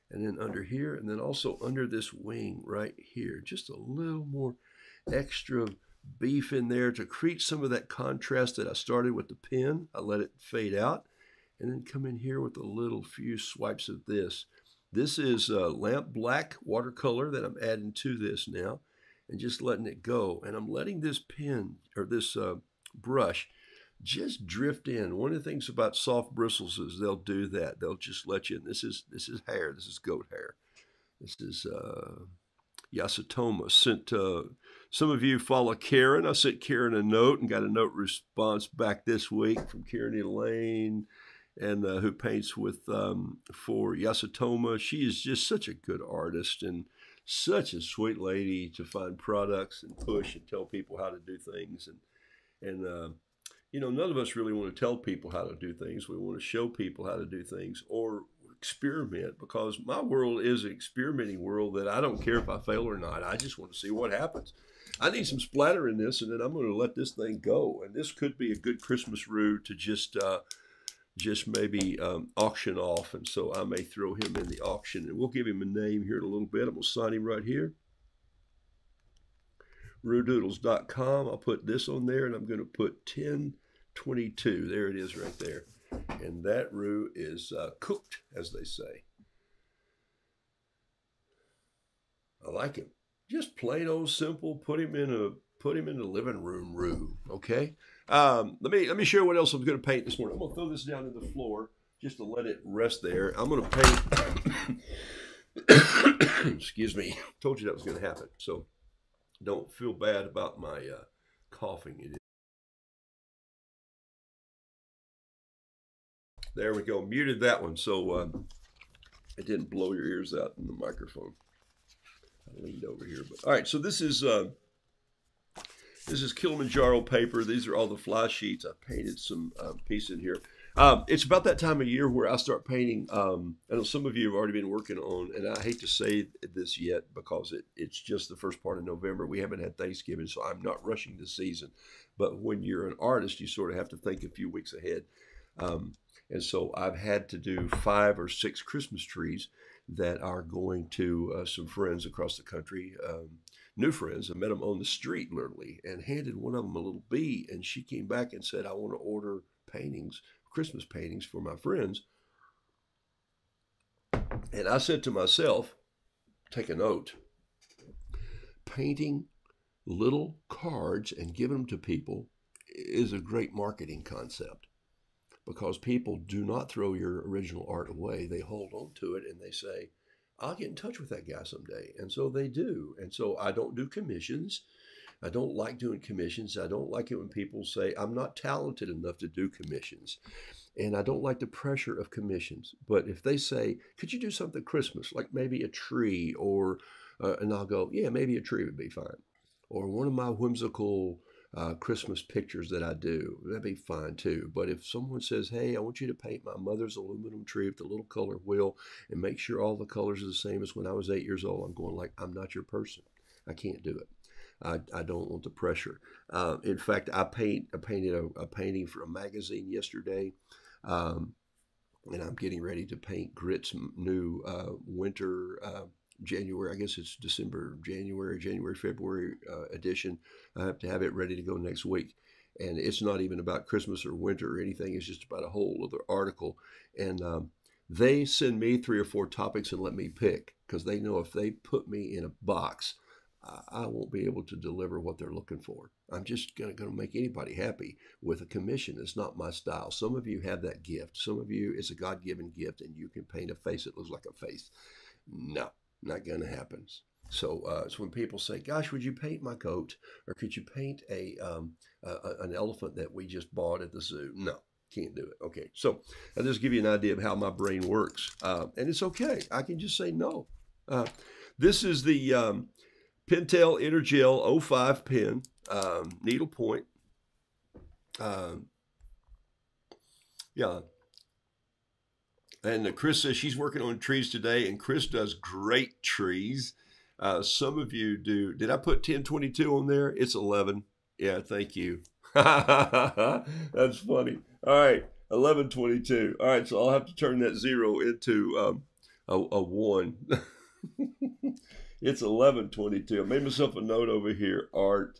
And then under here, and then also under this wing right here. Just a little more extra beef in there to create some of that contrast that I started with the pen. I let it fade out. And then come in here with a little few swipes of this. This is lamp black watercolor that I'm adding to this now. And just letting it go. And I'm letting this pen, or this brush, just drift in. One of the things about soft bristles is they'll do that. They'll just let you in. This is hair. This is goat hair. This is Yasutoma. Sent some of you follow Karen. I sent Karen a note and got a note response back this week from Karen Elaine, and who paints with for Yasutoma. She is just such a good artist and such a sweet lady to find products and push and tell people how to do things. And you know, none of us really want to tell people how to do things. We want to show people how to do things or experiment, because my world is an experimenting world that I don't care if I fail or not. I just want to see what happens. I need some splatter in this, and then I'm going to let this thing go. And this could be a good Christmas rue to just maybe auction off. And so I may throw him in the auction, and we'll give him a name here in a little bit. I'm going to sign him right here. Roodoodles.com. I'll put this on there, and I'm going to put 1022. There it is right there. And that roux is cooked, as they say. I like him. Just plain old simple. Put him in the living room roux. Okay. Let me share what else I'm going to paint this morning. I'm going to throw this down to the floor just to let it rest there. I'm going to paint. Excuse me. Told you that was going to happen. So don't feel bad about my coughing. There we go. Muted that one so it didn't blow your ears out in the microphone. I leaned over here, but all right. So this is Kilimanjaro paper. These are all the fly sheets. I painted some piece in here. It's about that time of year where I start painting. I know some of you have already been working on, and I hate to say this yet because it's just the first part of November. We haven't had Thanksgiving, so I'm not rushing the season. But when you're an artist, you sort of have to think a few weeks ahead. And so I've had to do 5 or 6 Christmas trees that are going to some friends across the country, new friends. I met them on the street literally and handed one of them a little bee. And she came back and said, I want to order paintings, Christmas paintings for my friends. And I said to myself, take a note, painting little cards and giving them to people is a great marketing concept. Because people do not throw your original art away. They hold on to it and they say, I'll get in touch with that guy someday. And so they do. And so I don't do commissions. I don't like doing commissions. I don't like it when people say, I'm not talented enough to do commissions. And I don't like the pressure of commissions. But if they say, could you do something Christmas, like maybe a tree or, and I'll go, yeah, maybe a tree would be fine. Or one of my whimsical Christmas pictures that I do, that'd be fine too. But if someone says, hey, I want you to paint my mother's aluminum tree with the little color wheel and make sure all the colors are the same as when I was 8 years old, I'm going like, I'm not your person. I can't do it. I don't want the pressure. In fact, I painted a painting for a magazine yesterday, and I'm getting ready to paint Grit's new winter January, I guess it's January, February edition. I have to have it ready to go next week. And it's not even about Christmas or winter or anything. It's just about a whole other article. And they send me 3 or 4 topics and let me pick, because they know if they put me in a box, I won't be able to deliver what they're looking for. I'm just going to make anybody happy with a commission. It's not my style. Some of you have that gift. Some of you, it's a God-given gift, and you can paint a face that looks like a face. No. Not going to happen. So it's when people say, gosh, would you paint my goat? Or could you paint an elephant that we just bought at the zoo? No, can't do it. Okay, so I'll just give you an idea of how my brain works. And it's okay. I can just say no. This is the Pentel Energel 05 pen, needle point. Yeah. And Chris says she's working on trees today, and Chris does great trees. Some of you do. Did I put 1022 on there? It's 11. Yeah, thank you. That's funny. All right, 1122. All right, so I'll have to turn that zero into a one. It's 1122. I made myself a note over here. Art.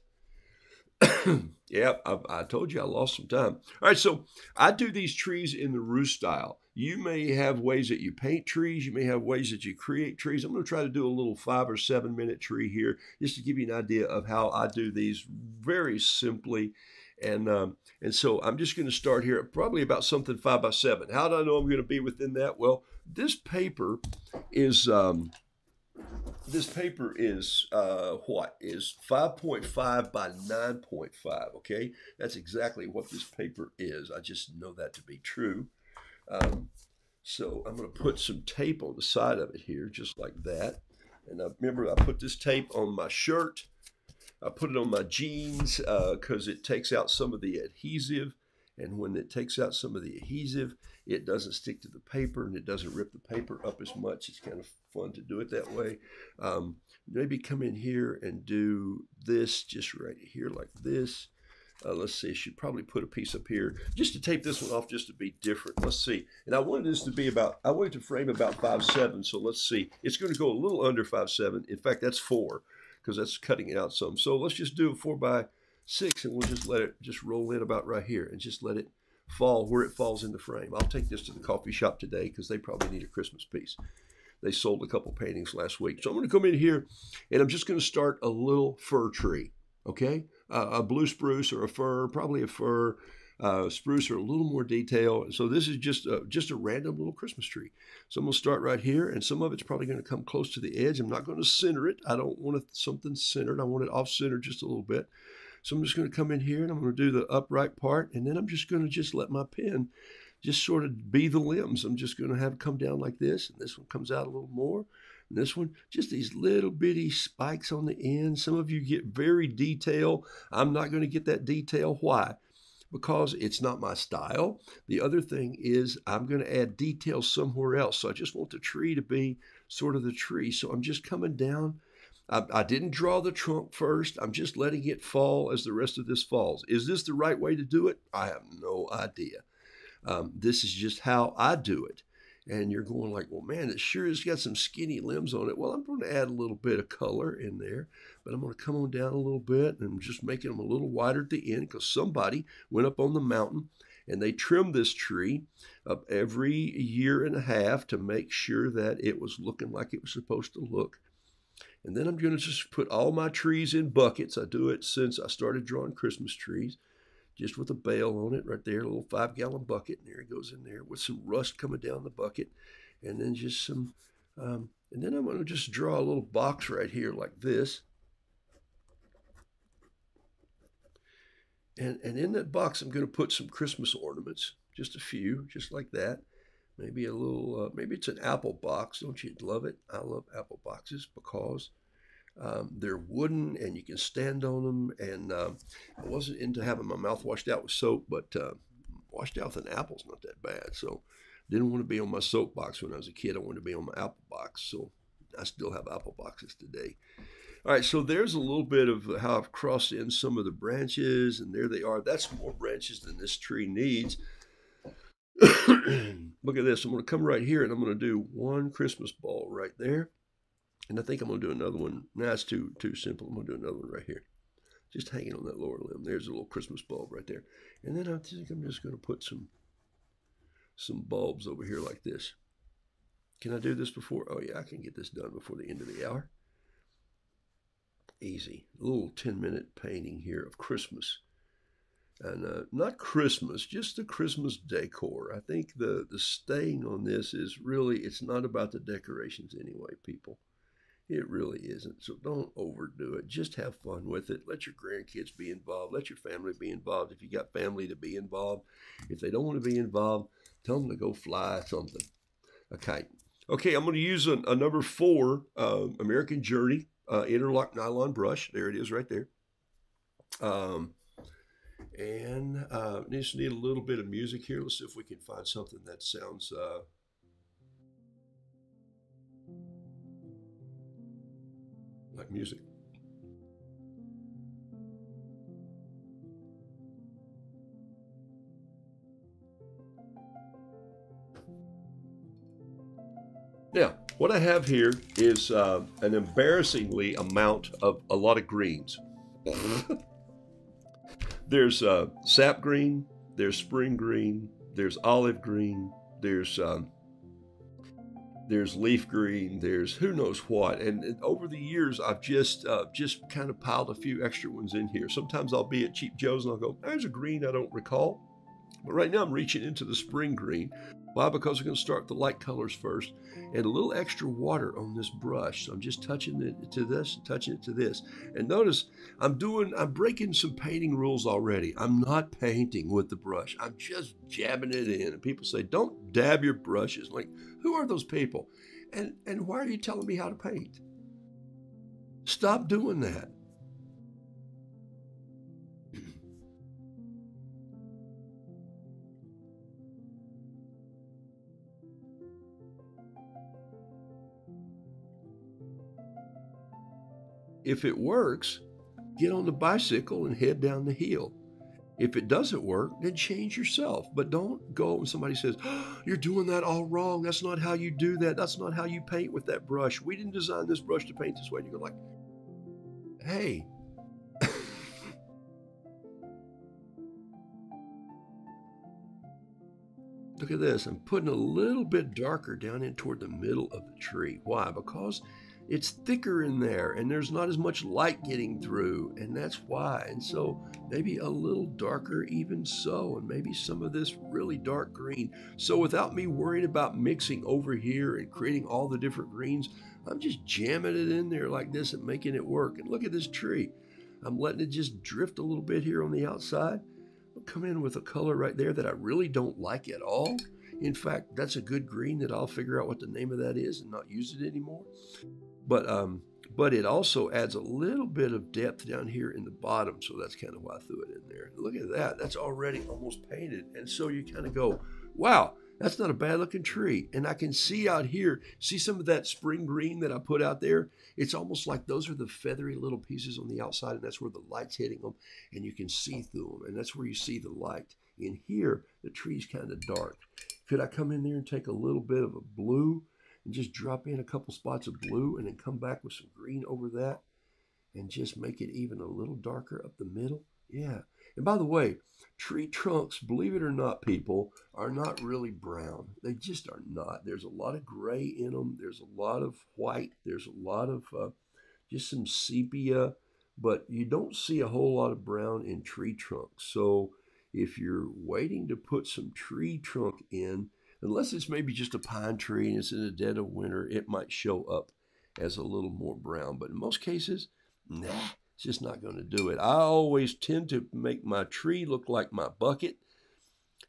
Yep, I told you I lost some time. All right, so I do these trees in the roost style. You may have ways that you paint trees. You may have ways that you create trees. I'm going to try to do a little 5 or 7 minute tree here just to give you an idea of how I do these very simply. And so I'm just going to start here at probably about something 5 by 7. How do I know I'm going to be within that? Well, this paper is what is 5.5 by 9.5. Okay, that's exactly what this paper is. I just know that to be true. So I'm going to put some tape on the side of it here, just like that. And remember, I put this tape on my shirt. I put it on my jeans because it takes out some of the adhesive. And when it takes out some of the adhesive, it doesn't stick to the paper and it doesn't rip the paper up as much. It's kind of fun to do it that way. Maybe come in here and do this just right here like this. Let's see, I should probably put a piece up here just to tape this one off just to be different. Let's see. And I wanted this to be about, I wanted to frame about 5'7". So let's see. It's going to go a little under 5'7". In fact, that's 4 because that's cutting it out some. So let's just do a 4x6 and we'll just let it just roll in about right here and just let it fall where it falls in the frame. I'll take this to the coffee shop today because they probably need a Christmas piece. They sold a couple paintings last week. So I'm going to come in here and I'm just going to start a little fir tree. Okay, a blue spruce or a fir, probably a fir, spruce or a little more detail. So this is just a random little Christmas tree. So I'm going to start right here, and some of it's probably going to come close to the edge. I'm not going to center it. I don't want something centered. I want it off-centered just a little bit. So I'm just going to come in here, and I'm going to do the upright part, and then I'm just going to just let my pen just sort of be the limbs. I'm just going to have it come down like this, and this one comes out a little more. And this one, just these little bitty spikes on the end. Some of you get very detailed. I'm not going to get that detail. Why? Because it's not my style. The other thing is I'm going to add details somewhere else. So I just want the tree to be sort of the tree. So I'm just coming down. I didn't draw the trunk first. I'm just letting it fall as the rest of this falls. Is this the right way to do it? I have no idea. This is just how I do it. And you're going like, well, man, it sure has got some skinny limbs on it. Well, I'm going to add a little bit of color in there, but I'm going to come on down a little bit and just making them a little wider at the end because somebody went up on the mountain and they trimmed this tree up every year and a half to make sure that it was looking like it was supposed to look. And then I'm going to just put all my trees in buckets. I do it since I started drawing Christmas trees. Just with a bale on it right there, a little 5-gallon bucket, and there it goes in there with some rust coming down the bucket, and then just some, and then I'm going to just draw a little box right here like this, and in that box I'm going to put some Christmas ornaments, just a few, just like that. Maybe a little, maybe it's an apple box. Don't you love it? I love apple boxes because they're wooden and you can stand on them. And I wasn't into having my mouth washed out with soap, but washed out with an apple's not that bad. So didn't want to be on my soap box when I was a kid. I wanted to be on my apple box. So I still have apple boxes today. All right, so there's a little bit of how I've crossed in some of the branches, and there they are. That's more branches than this tree needs. Look at this. I'm going to come right here and I'm going to do one Christmas ball right there. And I think I'm going to do another one. Nah, it's too simple. I'm going to do another one right here. Just hanging on that lower limb. There's a little Christmas bulb right there. And then I think I'm just going to put some bulbs over here like this. Can I do this before? Oh, yeah, I can get this done before the end of the hour. Easy. A little 10-minute painting here of Christmas. And not Christmas, just the Christmas decor. I think the staying on this is really, it's not about the decorations anyway, people. It really isn't. So don't overdo it. Just have fun with it. Let your grandkids be involved. Let your family be involved. If you got family to be involved. If they don't want to be involved, tell them to go fly something. A kite. Okay, I'm going to use a number 4 American Journey interlock nylon brush. There it is right there. And just need a little bit of music here. Let's see if we can find something that sounds like music. Now, what I have here is an embarrassingly amount of a lot of greens. There's sap green, there's spring green, there's olive green, there's leaf green, there's who knows what. And over the years, I've just kind of piled a few extra ones in here. Sometimes I'll be at Cheap Joe's and I'll go, there's a green I don't recall. But right now I'm reaching into the spring green. Why? Because we're going to start the light colors first, and a little extra water on this brush. So I'm just touching it to this, touching it to this. And notice I'm breaking some painting rules already. I'm not painting with the brush. I'm just jabbing it in. And people say, don't dab your brushes. Like, who are those people? And why are you telling me how to paint? Stop doing that. If it works, get on the bicycle and head down the hill. If it doesn't work, then change yourself. But don't go and somebody says, oh, you're doing that all wrong. That's not how you do that. That's not how you paint with that brush. We didn't design this brush to paint this way. And you go like, hey. Look at this. I'm putting a little bit darker down in toward the middle of the tree. Why? Because it's thicker in there and there's not as much light getting through, and that's why. And so maybe a little darker even so, and maybe some of this really dark green. So without me worrying about mixing over here and creating all the different greens, I'm just jamming it in there like this and making it work. And look at this tree. I'm letting it just drift a little bit here on the outside. I'll come in with a color right there that I really don't like at all. In fact, that's a good green that I'll figure out what the name of that is and not use it anymore. But it also adds a little bit of depth down here in the bottom, so that's kind of why I threw it in there. Look at that. That's already almost painted. And so you kind of go, wow, that's not a bad looking tree. And I can see out here, see some of that spring green that I put out there? It's almost like those are the feathery little pieces on the outside, and that's where the light's hitting them, and you can see through them, and that's where you see the light. In here, the tree's kind of dark. Could I come in there and take a little bit of a blue and just drop in a couple spots of blue and then come back with some green over that and just make it even a little darker up the middle? Yeah. And by the way, tree trunks, believe it or not, people, are not really brown. They just are not. There's a lot of gray in them. There's a lot of white. There's a lot of just some sepia, but you don't see a whole lot of brown in tree trunks. So if you're waiting to put some tree trunk in, unless it's maybe just a pine tree and it's in the dead of winter, it might show up as a little more brown. But in most cases, nah, it's just not going to do it. I always tend to make my tree look like my bucket.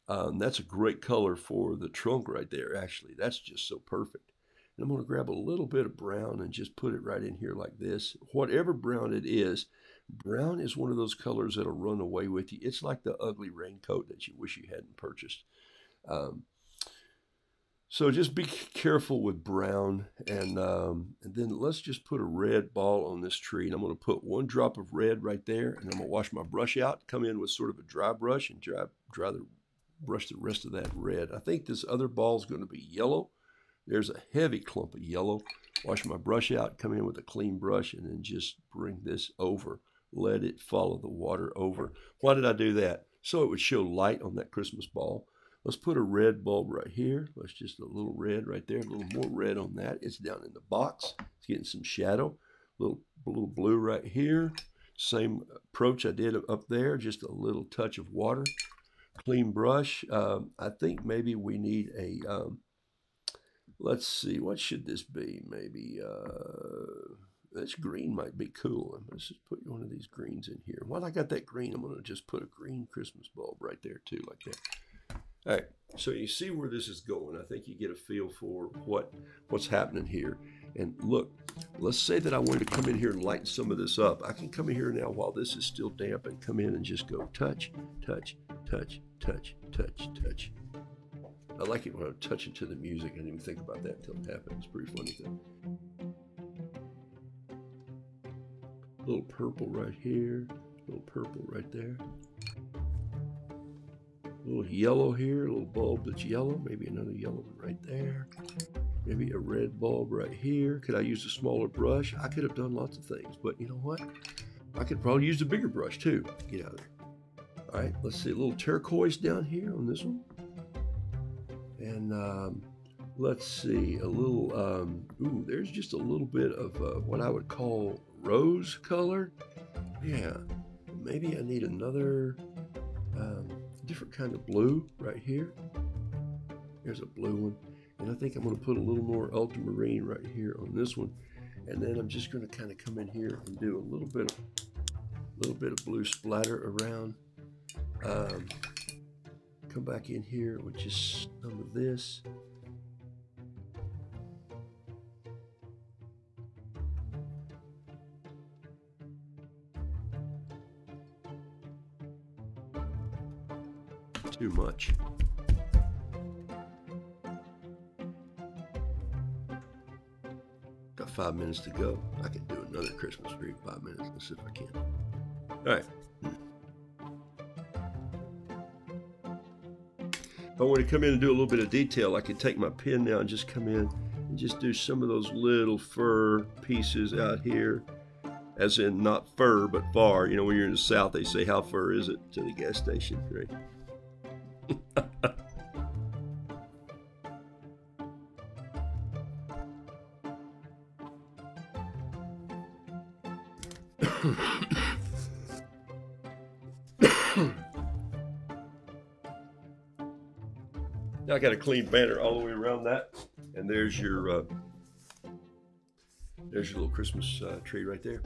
That's a great color for the trunk right there, actually. That's just so perfect. And I'm going to grab a little bit of brown and just put it right in here like this. Whatever brown it is, brown is one of those colors that'll run away with you. It's like the ugly raincoat that you wish you hadn't purchased. So just be careful with brown, and then let's just put a red ball on this tree. And I'm going to put one drop of red right there, and I'm going to wash my brush out, come in with sort of a dry brush, and brush the rest of that red. I think this other ball is going to be yellow. There's a heavy clump of yellow. Wash my brush out, come in with a clean brush, and then just bring this over. Let it follow the water over. Why did I do that? So it would show light on that Christmas ball. Let's put a red bulb right here. Let's just a little red right there, a little more red on that. It's down in the box. It's getting some shadow. Little blue right here. Same approach I did up there, just a little touch of water. Clean brush. I think maybe we need a, let's see, what should this be? Maybe this green might be cool. Let's just put one of these greens in here. While I got that green, I'm going to just put a green Christmas bulb right there too, like that. All right, so you see where this is going. I think you get a feel for what's happening here. And look, let's say that I wanted to come in here and lighten some of this up. I can come in here now while this is still damp and come in and just go touch, touch, touch, touch, touch, touch. I like it when I'm touching to the music. I didn't even think about that until it happened. It's a pretty funny thing. A little purple right here. A little purple right there. A little yellow here. A little bulb that's yellow. Maybe another yellow one right there. Maybe a red bulb right here. Could I use a smaller brush? I could have done lots of things, but you know what? I could probably use a bigger brush too. Get out of there. All right, let's see, a little turquoise down here on this one. And let's see, a little, ooh, there's just a little bit of what I would call rose color. Yeah, maybe I need another different kind of blue right here. There's a blue one. And I think I'm going to put a little more ultramarine right here on this one. And then I'm just going to kind of come in here and do a little bit of blue splatter around. Come back in here with just some of this. Too much. Got 5 minutes to go. I can do another Christmas tree in 5 minutes. Let's see if I can. All right. If I want to come in and do a little bit of detail, I can take my pen now and just come in and just do some of those little fur pieces out here. As in not fur, but far. You know, when you're in the South, they say, how far is it to the gas station, right? Now I got a clean banner all the way around that, and there's your little Christmas tree right there.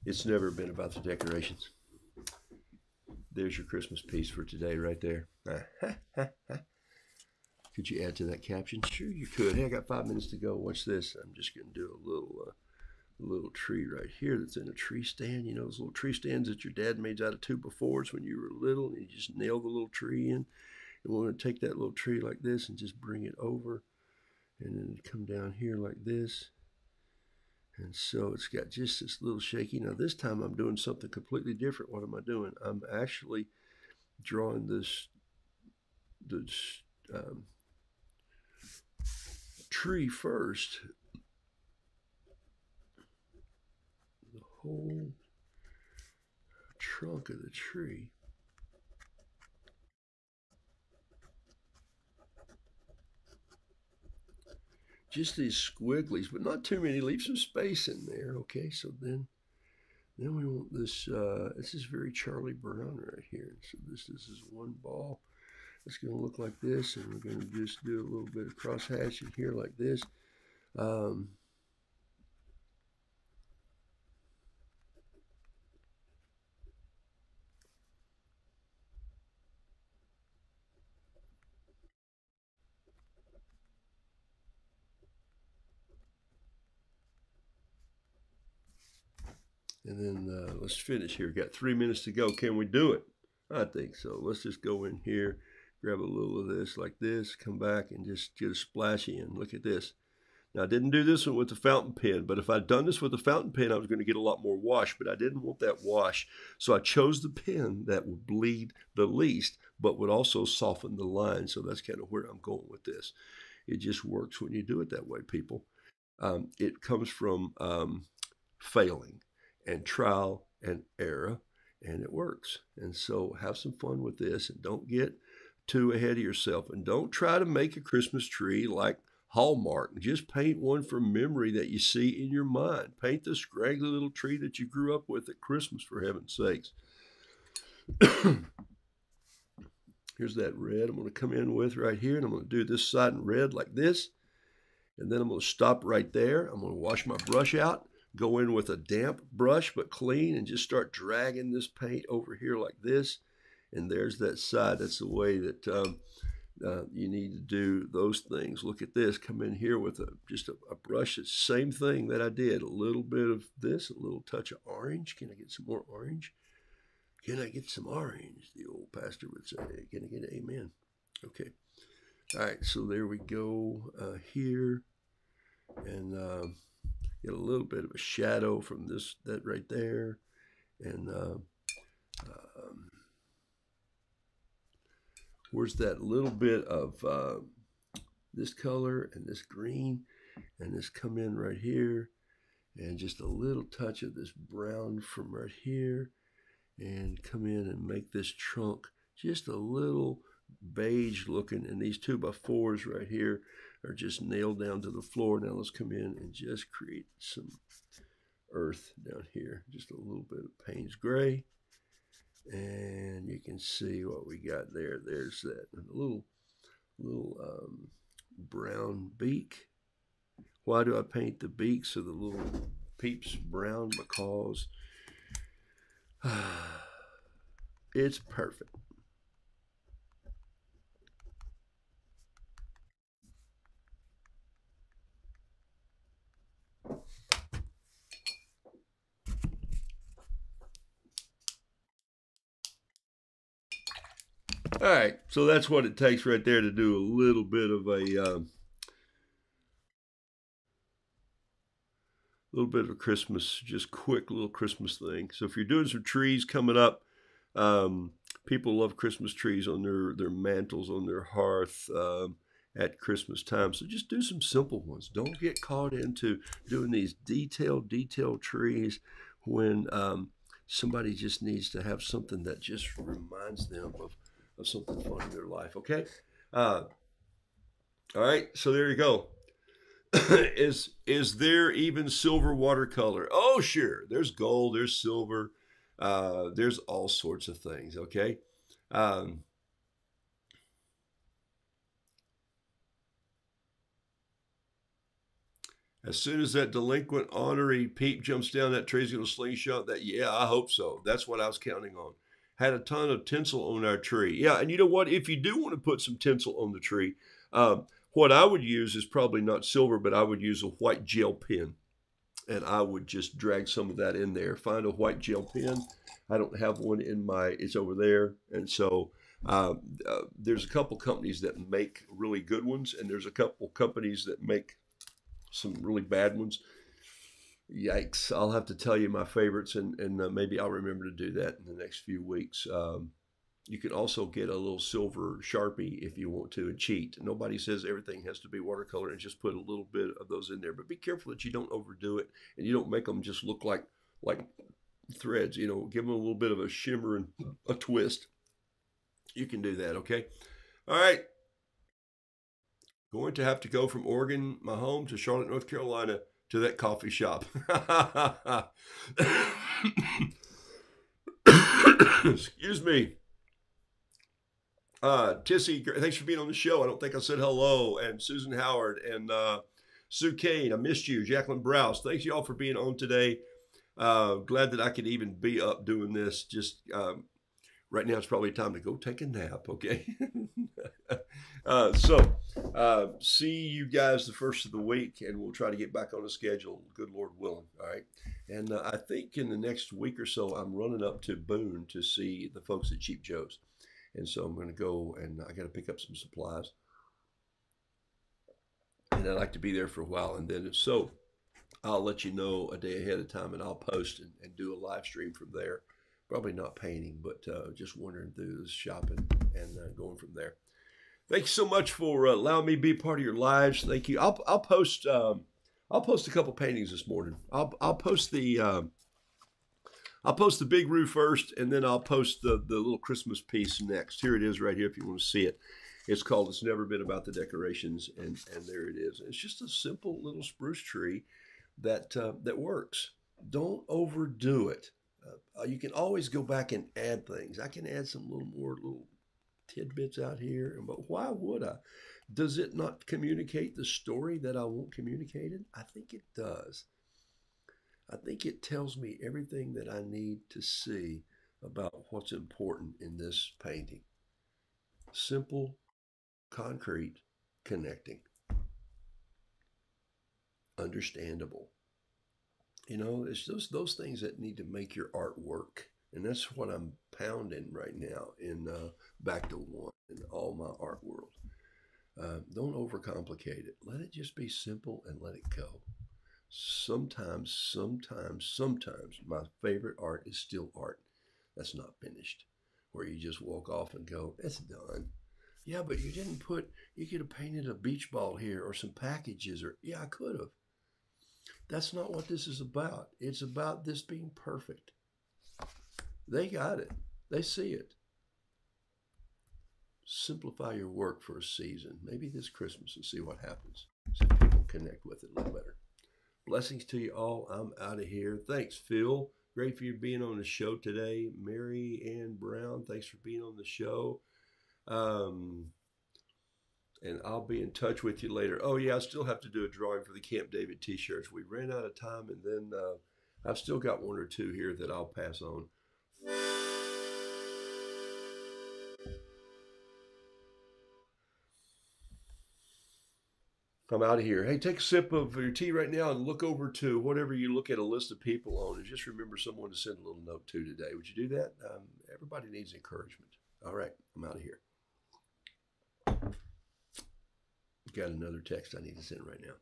It's never been about the decorations. There's your Christmas piece for today right there. Could you add to that caption? Sure you could. Hey, I got 5 minutes to go. Watch this. I'm just going to do a little tree right here that's in a tree stand. You know those little tree stands that your dad made out of 2x4s when you were little, and you just nail the little tree in. And we're going to take that little tree like this and just bring it over, and then come down here like this. And so it's got just this little shaky. Now this time I'm doing something completely different. What am I doing? I'm actually drawing this tree first. The whole trunk of the tree. Just these squigglies, but not too many. Leave some space in there. Okay, so then we want this. This is very Charlie Brown right here. So this is one ball. It's going to look like this, and we're going to just do a little bit of cross hatching here like this. And then let's finish here. Got 3 minutes to go. Can we do it? I think so. Let's just go in here, grab a little of this like this, come back and just get a splash in. Look at this. Now, I didn't do this one with the fountain pen, but if I'd done this with the fountain pen, I was going to get a lot more wash, but I didn't want that wash. So I chose the pen that would bleed the least, but would also soften the line. So that's kind of where I'm going with this. It just works when you do it that way, people. It comes from failing and trial and error, and it works. And so have some fun with this, and don't get too ahead of yourself, and don't try to make a Christmas tree like Hallmark. Just paint one from memory that you see in your mind. Paint the scraggly little tree that you grew up with at Christmas, for heaven's sakes. Here's that red I'm going to come in with right here, and I'm going to do this side in red like this, and then I'm going to stop right there. I'm going to wash my brush out, go in with a damp brush but clean, and just start dragging this paint over here like this, and there's that side. That's the way that you need to do those things. Look at this. Come in here with just a brush. It's the same thing that I did. A little bit of this, a little touch of orange. Can I get some more orange? Can I get some orange? The old pastor would say. Can I get an amen? Okay. All right. So there we go here. And get a little bit of a shadow from that right there. And where's that little bit of this color and this green, and this come in right here, and just a little touch of this brown from right here, and come in and make this trunk just a little beige looking, and these 2x4s right here are just nailed down to the floor. Now let's come in and just create some earth down here, just a little bit of Payne's gray, and you can see what we got there. There's that little brown beak. Why do I paint the beaks of the little peeps brown? Because it's perfect. All right, so that's what it takes right there to do a little bit of a Christmas, just quick little Christmas thing. So if you're doing some trees coming up, people love Christmas trees on their mantles, on their hearth at Christmas time. So just do some simple ones. Don't get caught into doing these detailed trees when somebody just needs to have something that just reminds them of something fun in their life. Okay. All right. So there you go. Is there even silver watercolor? Oh, sure. There's gold. There's silver. There's all sorts of things. Okay. As soon as that delinquent ornery peep jumps down, that tree's going to slingshot that. Yeah, I hope so. That's what I was counting on. Had a ton of tinsel on our tree. Yeah, and you know what? If you do want to put some tinsel on the tree, what I would use is probably not silver, but I would use a white gel pen. And I would just drag some of that in there. Find a white gel pen. I don't have one in it's over there. And so there's a couple companies that make really good ones, and there's a couple companies that make some really bad ones. Yikes. I'll have to tell you my favorites, and maybe I'll remember to do that in the next few weeks. You can also get a little silver Sharpie if you want to and cheat. Nobody says everything has to be watercolor, and just put a little bit of those in there. But be careful that you don't overdo it and you don't make them just look like threads. You know, give them a little bit of a shimmer and a twist. You can do that, okay? All right. Going to have to go from Oregon, my home, to Charlotte, North Carolina, to that coffee shop. Excuse me. Tissy, thanks for being on the show. I don't think I said hello. And Susan Howard and Sue Kane, I missed you. Jacqueline Browse, thanks y'all for being on today. Glad that I could even be up doing this. Just right now, it's probably time to go take a nap, okay? See you guys the first of the week, and we'll try to get back on the schedule, good Lord willing, all right? And I think in the next week or so, I'm running up to Boone to see the folks at Cheap Joe's. And so I'm going to go, and I got to pick up some supplies. And I'd like to be there for a while. And then, so I'll let you know a day ahead of time, and I'll post and do a live stream from there. Probably not painting, but just wandering through the shopping and going from there. Thank you so much for allowing me to be part of your lives. Thank you. I'll post a couple paintings this morning. I'll post the big roof first, and then I'll post the little Christmas piece next. Here it is right here if you want to see it. It's called It's Never Been About the Decorations, and there it is. It's just a simple little spruce tree that works. Don't overdo it. You can always go back and add things. I can add some little tidbits out here, but why would I? Does it not communicate the story that I want communicated? I think it does. I think it tells me everything that I need to see about what's important in this painting. Simple, concrete, connecting, understandable. You know, it's those things that need to make your art work. And that's what I'm pounding right now in Back to One in all my art world. Don't overcomplicate it. Let it just be simple and let it go. Sometimes, my favorite art is still art that's not finished, where you just walk off and go, it's done. Yeah, but you could have painted a beach ball here or some packages, or, yeah, I could have. That's not what this is about. It's about this being perfect. They got it, they see it. Simplify your work for a season, maybe this Christmas, and see what happens. See if people connect with it a little better. Blessings to you all. I'm out of here. Thanks, Phil. Great for you being on the show today. Mary Ann Brown, thanks for being on the show. Um, and I'll be in touch with you later. Oh, yeah, I still have to do a drawing for the Camp David t shirts. We ran out of time, and then I've still got one or two here that I'll pass on. I'm out of here. Hey, take a sip of your tea right now and look over to whatever you look at a list of people on, and just remember someone to send a little note to today. Would you do that? Everybody needs encouragement. All right, I'm out of here. Got another text I need to send right now.